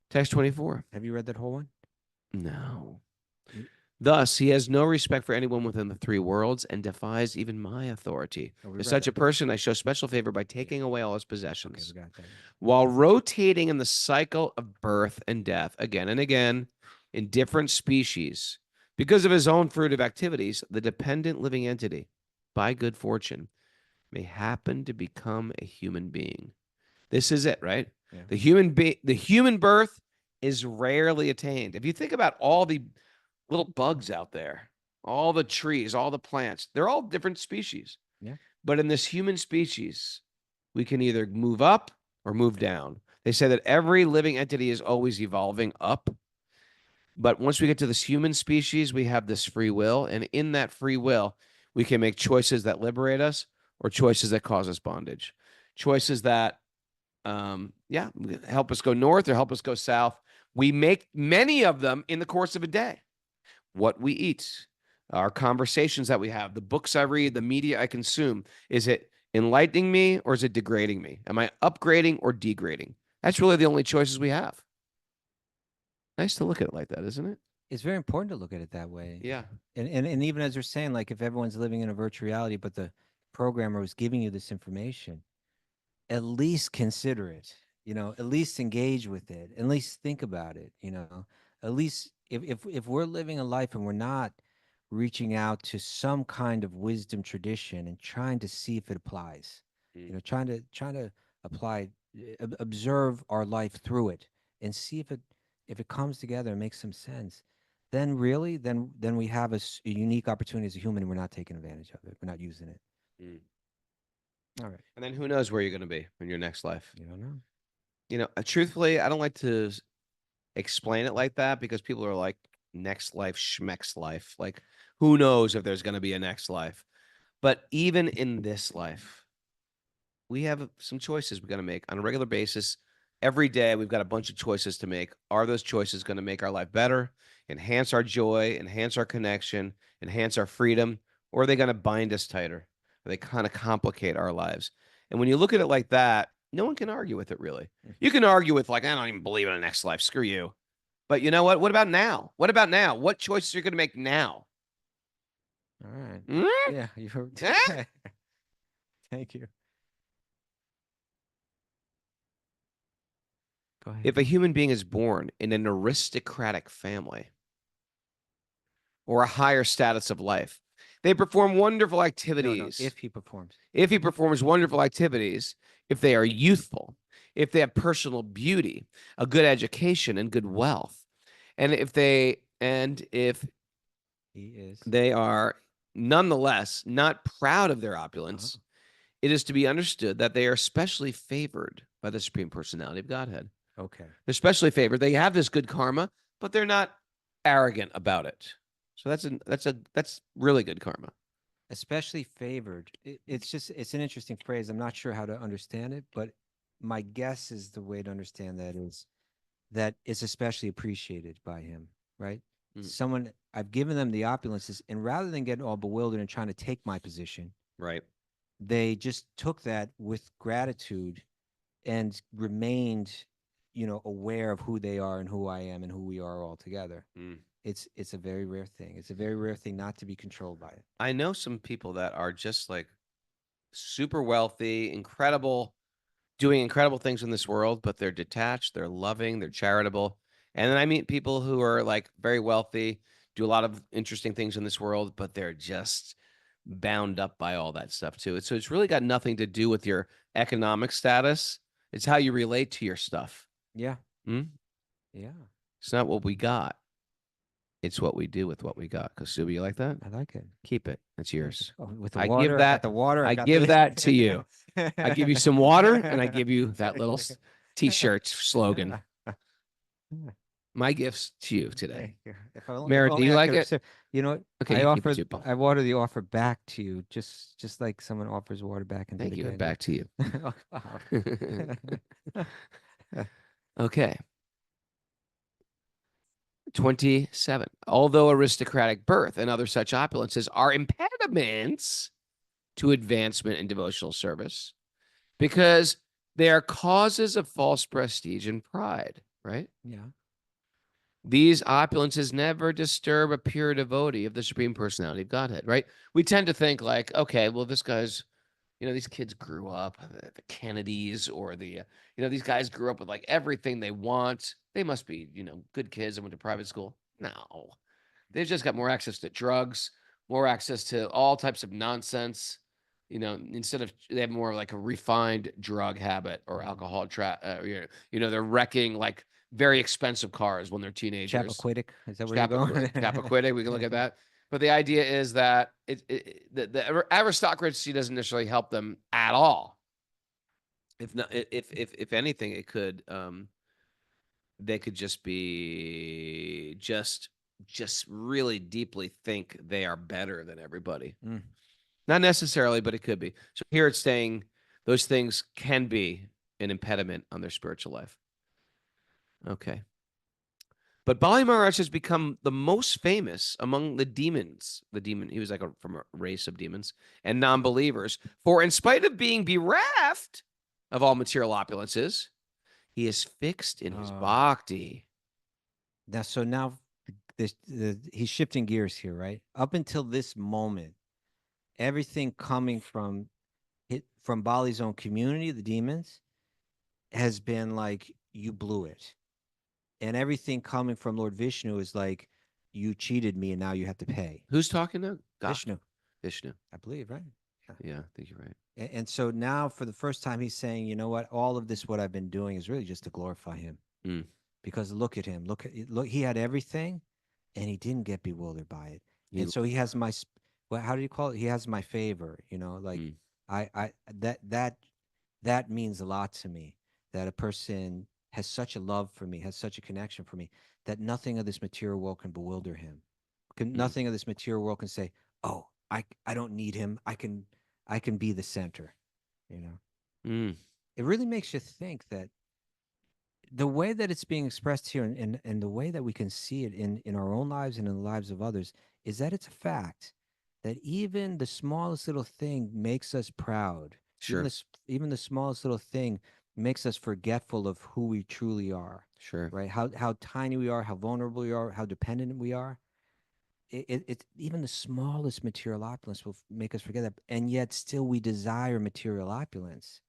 Text 24. Have you read that whole one? No. Thus, he has no respect for anyone within the three worlds and defies even my authority. To such a person, I show special favor by taking away all his possessions. Okay, we got that. While rotating in the cycle of birth and death again and again in different species, because of his own fruitive activities, the dependent living entity, by good fortune, may happen to become a human being. This is it, right? Yeah. The human birth is rarely attained. If you think about all the little bugs out there, all the trees, all the plants, they're all different species. Yeah. But in this human species, we can either move up or move down. They say that every living entity is always evolving up. But once we get to this human species, we have this free will. And in that free will, we can make choices that liberate us or choices that cause us bondage. choices that, help us go north or help us go south. We make many of them in the course of a day. What we eat, our conversations that we have, the books I read, the media I consume. Is it enlightening me or is it degrading me? Am I upgrading or degrading? That's really the only choices we have. Nice to look at it like that, isn't it? It's very important to look at it that way. Yeah. And even as we're saying, like if everyone's living in a virtual reality, but the programmer was giving you this information, at least consider it, at least engage with it, at least think about it, at least if we're living a life and we're not reaching out to some kind of wisdom tradition and trying to see if it applies, trying to apply, observe our life through it and see if it comes together and makes some sense, then really, then we have a unique opportunity as a human and we're not taking advantage of it. We're not using it. All right. And then who knows where you're going to be in your next life? You don't know. Truthfully, I don't like to explain it like that because people are like, next life, schmeck's life. Like, who knows if there's going to be a next life? But even in this life, we have some choices we got to make on a regular basis. Every day, we've got a bunch of choices to make. Are those choices going to make our life better, enhance our joy, enhance our connection, enhance our freedom, or are they going to bind us tighter? They kind of complicate our lives. And when you look at it like that, no one can argue with it, really. You can argue with, like, I don't even believe in a next life. Screw you. But you know what? What about now? What about now? What choices are you going to make now? All right. Mm? Yeah. You heard. Thank you. Go ahead. If a human being is born in an aristocratic family or a higher status of life, they perform wonderful activities. No, if he performs. If he performs wonderful activities, if they are youthful, if they have personal beauty, a good education, and good wealth, and if they are nonetheless not proud of their opulence, it is to be understood that they are specially favored by the Supreme Personality of Godhead. Okay. They're specially favored. They have this good karma, but they're not arrogant about it. So that's really good karma. Especially favored. It's an interesting phrase. I'm not sure how to understand it, but my guess is the way to understand that is that it's especially appreciated by him, right? Someone, I've given them the opulences, and rather than getting all bewildered and trying to take my position, right, they just took that with gratitude and remained, aware of who they are and who I am and who we are all together. It's a very rare thing. It's a very rare thing not to be controlled by it. I know some people that are just like super wealthy, incredible, doing incredible things in this world, but they're detached, they're loving, they're charitable. And then I meet people who are like very wealthy, do a lot of interesting things in this world, but they're just bound up by all that stuff too. So it's really got nothing to do with your economic status. It's how you relate to your stuff. Yeah. Yeah. It's not what we got. It's what we do with what we got. Kaustubha, you like that? I like it. Keep it. It's yours. Oh, with the water, I give that to you. I give you some water, and I give you that little T-shirt slogan. My gifts to you today. Mary, do you like it? You know what? Okay, I water the offer back to you, just like someone offers water back into Thank the you. container. Back to you. Okay. 27. Although aristocratic birth and other such opulences are impediments to advancement in devotional service because they are causes of false prestige and pride, right? Yeah. These opulences never disturb a pure devotee of the Supreme Personality of Godhead, right? We tend to think like, okay, well, this guy's, these kids grew up, the Kennedys or these guys grew up with like everything they want. They must be, good kids and went to private school. No, they've just got more access to drugs, more access to all types of nonsense. Instead of they have more like a refined drug habit or alcohol they're wrecking like very expensive cars when they're teenagers. Chappaquiddick, is that where you're going? Chappaquiddick, we can look at that. But the idea is that the aristocracy doesn't necessarily help them at all. If not, if anything, it could they could just be just really deeply think they are better than everybody. Not necessarily, but it could be. So here it's saying those things can be an impediment on their spiritual life. Okay. But Bali Maharaj has become the most famous among the demons. He was like from a race of demons and non-believers. For in spite of being bereft of all material opulences, he is fixed in his bhakti. Now he's shifting gears here, right? Up until this moment, everything coming from Bali's own community, the demons, has been like, you blew it. And everything coming from Lord Vishnu is like, you cheated me and now you have to pay. Who's talking now? Vishnu. Vishnu. I believe, right? Yeah, I think you're right. And so now for the first time, he's saying, you know what? All of this, what I've been doing is really just to glorify him. Because look at him. Look, he had everything and he didn't get bewildered by it. And so he has my, well, how do you call it? He has my favor, you know, like that means a lot to me, that a person has such a love for me, has such a connection for me, that nothing of this material world can bewilder him. Nothing of this material world can say, oh, I don't need him. I can be the center, you know. It really makes you think that the way that it's being expressed here and the way that we can see it in our own lives and in the lives of others is that it's a fact that even the smallest little thing makes us proud. Sure. Even the smallest little thing makes us forgetful of who we truly are. Sure. Right? How tiny we are, how vulnerable we are, how dependent we are. It even the smallest material opulence will make us forget that, and yet still we desire material opulence.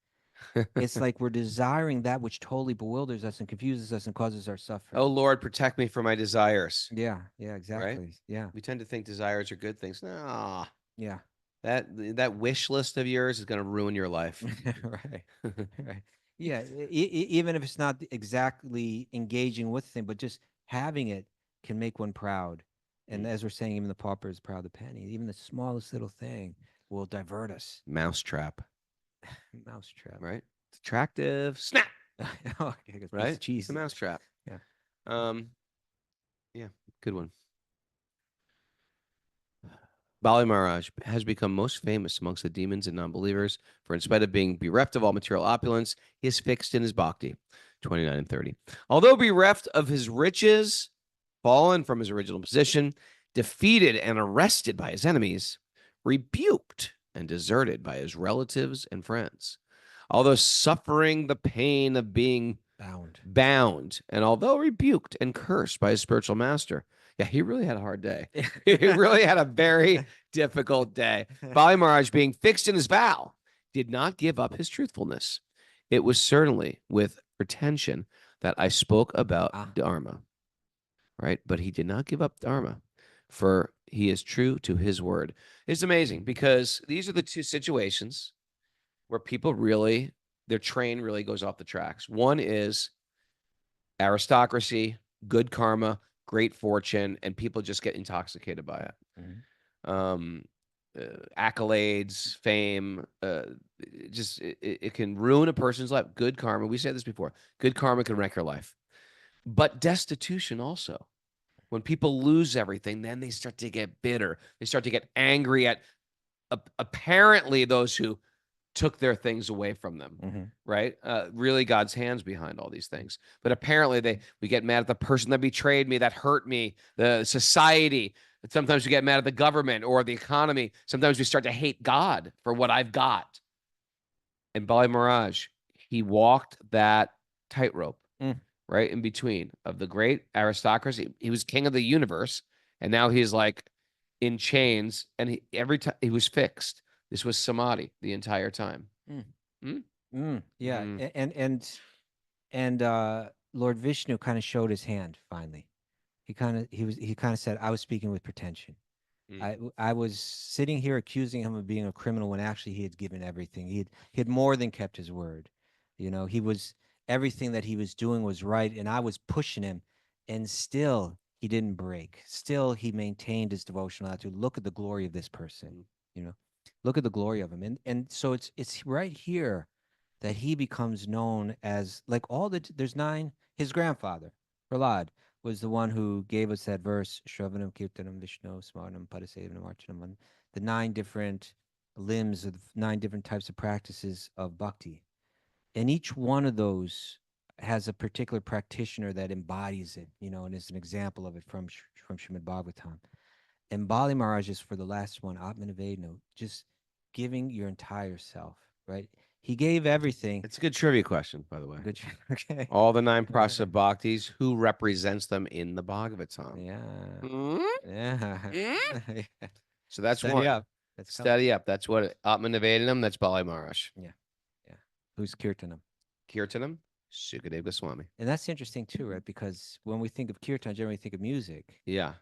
It's like we're desiring that which totally bewilders us and confuses us and causes our suffering. Oh Lord, protect me from my desires. Yeah, exactly. Right? Yeah. We tend to think desires are good things. No. Yeah. That wish list of yours is going to ruin your life. Right. Right. Yeah. Even if it's not exactly engaging with the thing, but just having it can make one proud. And as we're saying, even the pauper is proud of the penny. Even the smallest little thing will divert us. Mousetrap. Mousetrap. Right? It's attractive. Snap. Okay, right? Cheese. It's a mousetrap. Yeah. Yeah. Good one. Bali Maharaj has become most famous amongst the demons and non-believers, for in spite of being bereft of all material opulence, he is fixed in his bhakti. 29 and 30. Although bereft of his riches, fallen from his original position, defeated and arrested by his enemies, rebuked and deserted by his relatives and friends, although suffering the pain of being bound, and although rebuked and cursed by his spiritual master, yeah, he really had a hard day. He really had a very difficult day. Bali Maharaj, being fixed in his vow, did not give up his truthfulness. It was certainly with pretension that I spoke about Dharma, right? But he did not give up Dharma, for he is true to his word. It's amazing because these are the two situations where people really, their train really goes off the tracks. One is aristocracy, good karma, great fortune, and people just get intoxicated by it. Accolades, fame, it can ruin a person's life. Good karma, we said this before, good karma can wreck your life. But destitution also. When people lose everything, then they start to get bitter. They start to get angry at apparently those who took their things away from them, right? Really God's hands behind all these things. But apparently we get mad at the person that betrayed me, that hurt me, the society. Sometimes we get mad at the government or the economy. Sometimes we start to hate God for what I've got. And Bali Maharaj, he walked that tightrope, right in between of the great aristocracy. He was king of the universe, and now he's like in chains, and every time he was fixed. This was samadhi the entire time. Yeah, and Lord Vishnu kind of showed his hand finally. He kind of said, I was speaking with pretension. I was sitting here accusing him of being a criminal when actually he had given everything. He had more than kept his word. You know, everything that he was doing was right, and I was pushing him, and still he didn't break. Still he maintained his devotional attitude. Look at the glory of this person. You know, look at the glory of him, and so it's right here that he becomes known as, like, there's 9. His grandfather Prahlad was the one who gave us that verse, Shravanam, Kirtanam, Vishnu, Smaranam, Padasevanam, Archanam, the 9 different limbs of 9 different types of practices of bhakti. And each one of those has a particular practitioner that embodies it, and is an example of it from Srimad Bhagavatam. And Bali Maharaj is for the last one, Atmanavedana, just giving your entire self, right? He gave everything. It's a good trivia question, by the way. Good, okay. All the 9 prasa bhaktis, who represents them in the Bhagavatam? Yeah. Hmm? Yeah. So that's Study one. up. That's Study up. That's what Atmanavedanam, that's Bali Maharaj. Yeah. Who's Kirtanam? Kirtanam, Sukadeva Goswami. And that's interesting too, right? Because when we think of kirtan, generally think of music, Yeah.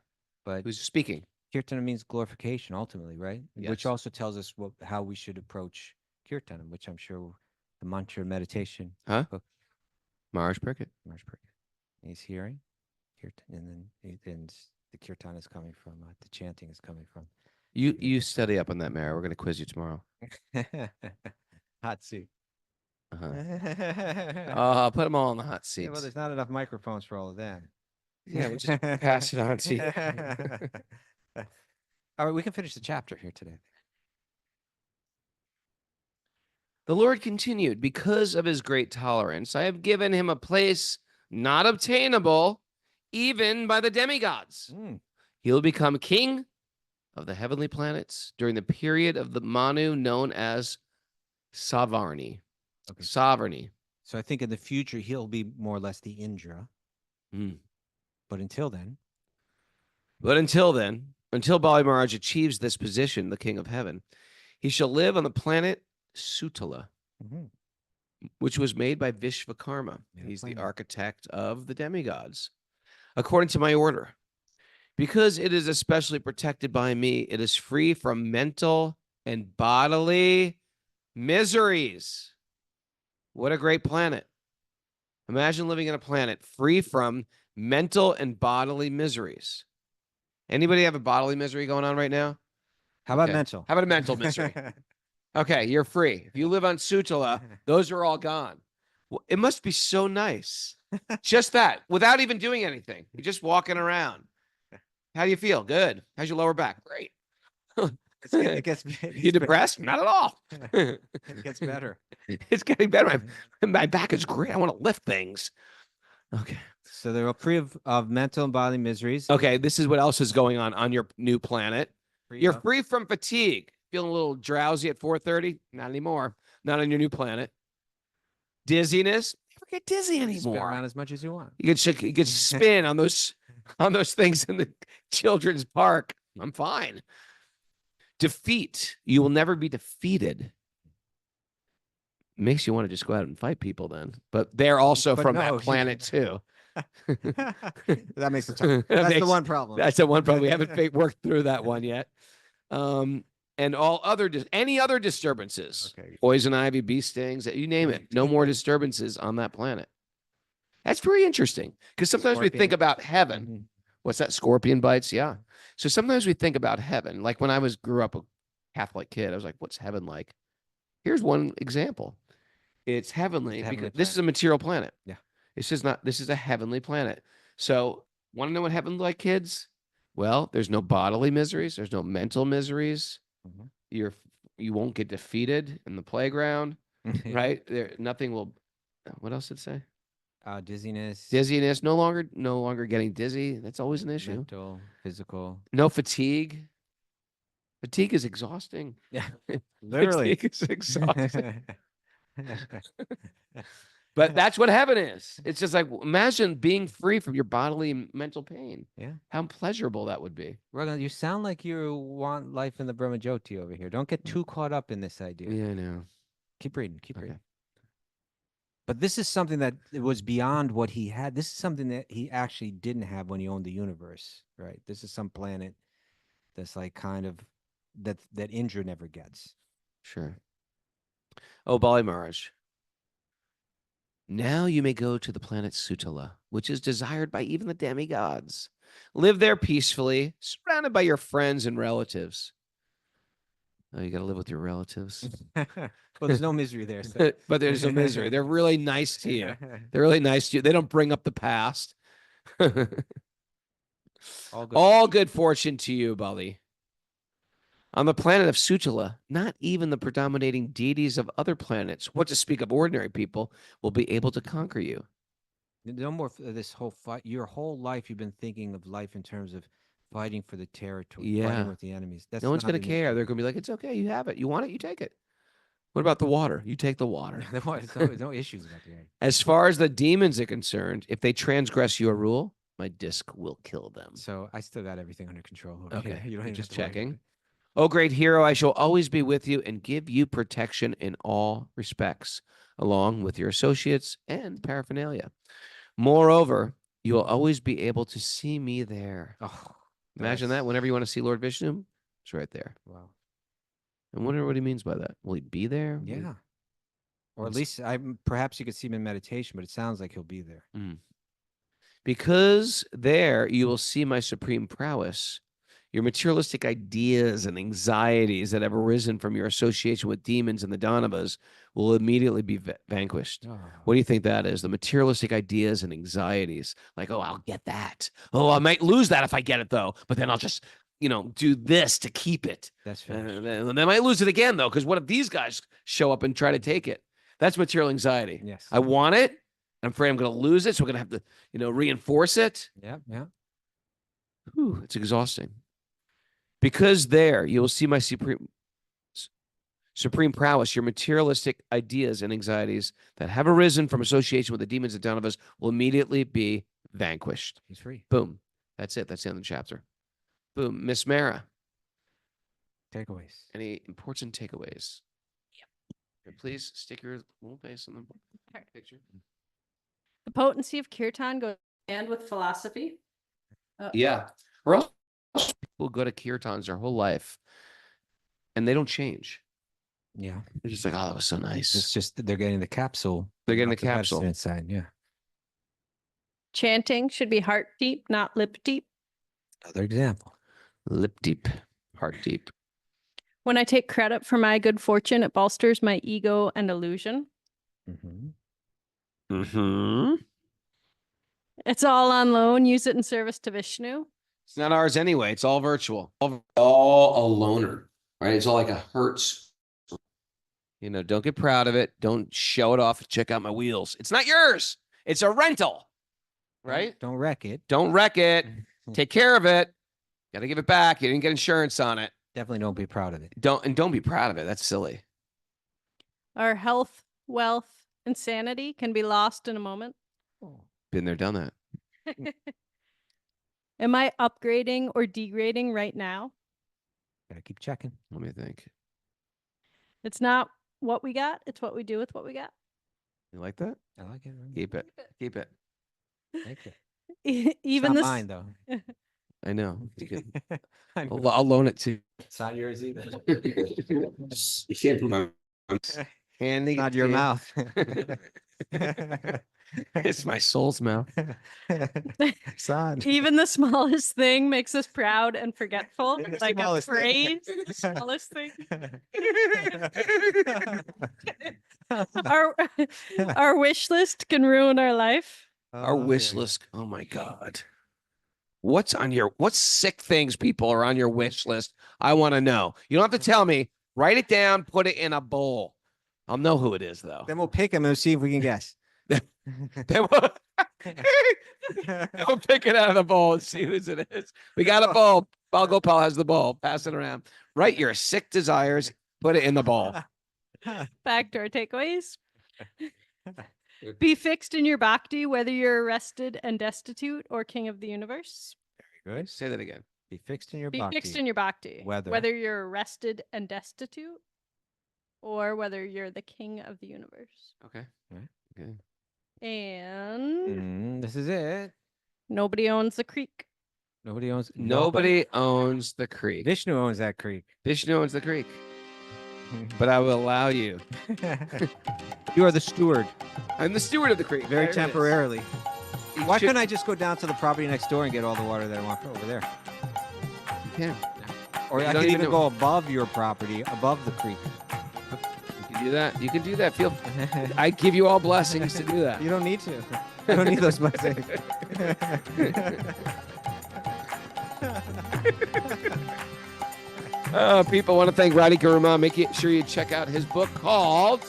but Who's speaking? kirtana means glorification ultimately, right? Yes. Which also tells us how we should approach kirtan, which I'm sure the mantra meditation. Huh? book- Maharaj Parikit. Maharaj Parikit. He's hearing kirtan, and then the kirtan is coming from, the chanting is coming from. You study up on that, Mara. We're going to quiz you tomorrow. Hot seat. Uh-huh. Put them all on the hot Yeah, well, seats. there's not enough microphones for all of that. Yeah, we'll just pass it on to you. All right, we can finish the chapter here today. The Lord continued, because of his great tolerance, I have given him a place not obtainable even by the demigods. He'll become king of the heavenly planets during the period of the Manu known as Savarni. Okay. Sovereignty. So I think in the future he'll be more or less the Indra. But until then, until Bali Maharaj achieves this position, the king of heaven, he shall live on the planet Sutala, which was made by Vishvakarma. He's the architect of the demigods. According to my order, because it is especially protected by me, it is free from mental and bodily miseries. What a great planet. Imagine living on a planet free from mental and bodily miseries. Anybody have a bodily misery going on right now? how about mental? How about a mental misery? Okay, you're free. If you live on Sutala, those are all gone. Well, it must be so nice. Just that, without even doing anything. You're just walking around. How do you feel? Good. How's your lower back? Great. It gets You depressed? Not at all. It gets better. It's getting better. My back is great. I want to lift things. Okay. So they're free of mental and bodily miseries. Okay, this is what else is going on your new planet. You're of- free from fatigue. Feeling a little drowsy at 4:30? Not anymore. Not on your new planet. Dizziness? Never get dizzy Spin anymore. around as much as you want. You can spin on those things in the children's park. I'm fine. Defeat. You will never be defeated. Makes you want to just go out and fight people then. But they're also But from no, that planet too. That makes it tough. That's the one problem. That's the one problem. We haven't worked through that one yet. And all other any other disturbances, poison ivy, bee stings, you name it. No more disturbances on that planet. That's very interesting because sometimes we think about heaven. What's that? Scorpion bites? Yeah. So sometimes we think about heaven. Like when I grew up a Catholic kid, I was like, "What's heaven like?" Here's one example. It's heavenly because this is a material planet. Yeah. It's just not. This is a heavenly planet. So, want to know what heaven's like, kids? Well, there's no bodily miseries. There's no mental miseries. You won't get defeated in the playground, right? Nothing will. What else did it say? Dizziness. Dizziness. No longer getting dizzy. That's always an issue. Mental, physical. No fatigue. Fatigue is exhausting. Yeah, literally. Fatigue is exhausting. But that's what heaven is. It's just like, imagine being free from your bodily and mental pain. Yeah. How pleasurable that would be. Raghunath, you sound like you want life in the Brahmajyoti over here. Don't get too caught up in this idea. Yeah, I know. Keep reading. Keep reading. But this is something that was beyond what he had. This is something that he actually didn't have when he owned the universe, right? This is some planet that's like kind of that Indra never gets. Sure. Oh, Bali Maharaj. Now you may go to the planet Sutala, which is desired by even the demigods. Live there peacefully, surrounded by your friends and relatives. Oh, you got to live with your relatives. Well, there's no misery there. So. But there's no misery. They're really nice to you. They're really nice to you. They don't bring up the past. All good fortune to you, Bali. On the planet of Sutala, not even the predominating deities of other planets, what to speak of ordinary people, will be able to conquer you. No more this whole fight. Your whole life, you've been thinking of life in terms of fighting for the territory, fighting with the enemies. That's no one's not going to in this care. book. They're going to be like, it's okay. You have it. You want it. You take it. What about the water? You take the water. There's no issues about the water. As far as the demons are concerned, if they transgress your rule, my disc will kill them. So I still got everything under control. Okay. You don't even Just have to worry about checking. it. Oh, great hero, I shall always be with you and give you protection in all respects, along with your associates and paraphernalia. Moreover, you will always be able to see me there. Oh, Imagine that. Whenever you want to see Lord Vishnu, it's right there. Wow. I wonder what he means by that. Will he be there? Yeah. Or at least perhaps you could see him in meditation, but it sounds like he'll be there. Because there you will see my supreme prowess. Your materialistic ideas and anxieties that have arisen from your association with demons and the Danavas will immediately be vanquished. Oh. What do you think that is? The materialistic ideas and anxieties. Like, oh, I'll get that. Oh, I might lose that if I get it, though. But then I'll just, do this to keep it. That's fair. And then I might lose it again, though, because what if these guys show up and try to take it? That's material anxiety. Yes. I want it. I'm afraid I'm going to lose it, so we're going to have to, reinforce it. Yeah, yeah. Whew, it's exhausting. Because there you will see my supreme prowess, your materialistic ideas and anxieties that have arisen from association with the demons and Danavas will immediately be vanquished. He's free. Boom. That's it. That's the end of the chapter. Boom. Miss Mara. Takeaways. Any important takeaways? Yep. Please stick your little face in the picture. The potency of kirtan goes hand with philosophy. Yeah. Or else people go to kirtans their whole life and they don't change. Yeah. They're just like, oh, that was so nice. It's just they're getting the capsule. They're getting not the capsule medicine inside. Yeah. Chanting should be heart deep, not lip deep. Another example. Lip deep, heart deep. When I take credit for my good fortune, it bolsters my ego and illusion. It's all on loan. Use it in service to Vishnu. It's not ours anyway. It's all virtual. All a loner, right? It's all like a Hertz. Don't get proud of it. Don't show it off. Check out my wheels. It's not yours. It's a rental, right? Don't wreck it. Don't wreck it. Take care of it. Got to give it back. You didn't get insurance on it. Definitely don't be proud of it. Don't be proud of it. That's silly. Our health, wealth, and sanity can be lost in a moment. Been there, done that. Am I upgrading or degrading right now? Gotta keep checking. Let me think. It's not what we got. It's what we do with what we got. You like that? I like it. Keep it. Keep it. Thank you. Even it's this. not mine though. I know. You can- I know. I'll loan it to It's not yours either. you. Can't put my handing Not it your to you. mouth. It's my soul's mouth. Son. Even the smallest thing makes us proud and forgetful. The Like a smallest thing. phrase, the smallest thing. Our wish list can ruin our life. Our wish list. Oh my God. What sick things, people, are on your wish list? I want to know. You don't have to tell me. Write it down, put it in a bowl. I'll know who it is, though. Then we'll pick them and see if we can guess. Then we'll pick it out of the bowl and see whose it is. We got a bowl. Gopal has the bowl. Pass it around. Write your sick desires. Put it in the bowl. Back to our takeaways. Be fixed in your bhakti, whether you're arrested and destitute or king of the universe. Very good. Say that again. Be fixed in your Be bhakti. fixed in your bhakti. Whether you're arrested and destitute or whether you're the king of the universe. Okay. Right. Okay. And This is it. nobody owns the creek. Nobody owns. Nobody owns the creek. Vishnu owns that creek. Vishnu owns the creek. But I will allow you. You are the steward, I'm the steward of the creek. very There it is. temporarily. You Why should- couldn't I just go down to the property next door and get all the water that I want over there? You can. Or You I don't could even even know- go above your property, above the creek. You can do that. You can do that. I give you all blessings to do that. You don't need to. I don't need those blessings. People want to thank Radhika Raman. Make sure you check out his book called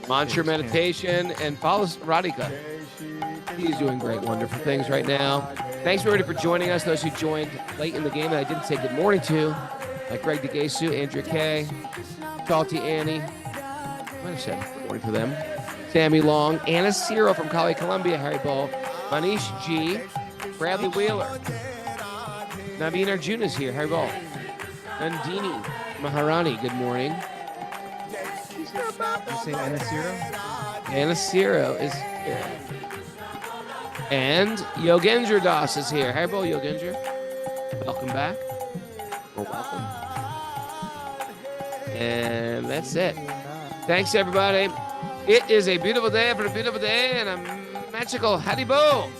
Mantra Meditation. And follow Radhika. He's doing great, wonderful things right now. Thanks, everybody, for joining us. Those who joined late in the game that I didn't say good morning to, like Greg DeGesu, Andrea K, Salty Annie. I might have said good morning to them. Sammy Long, Anna Ciro from Cali, Columbia, Harry Ball, Manish G, Bradley Wheeler, Naveen Arjuna is here, Harry Ball, Nandini Maharani, good morning. You say Anna Ciro? Anna Ciro is here. And Yogendra Das is here. Harry Ball, Yogendra. Welcome back. Well, welcome. And that's it. Thanks, everybody. It is a beautiful day for a beautiful day and a magical Haribo.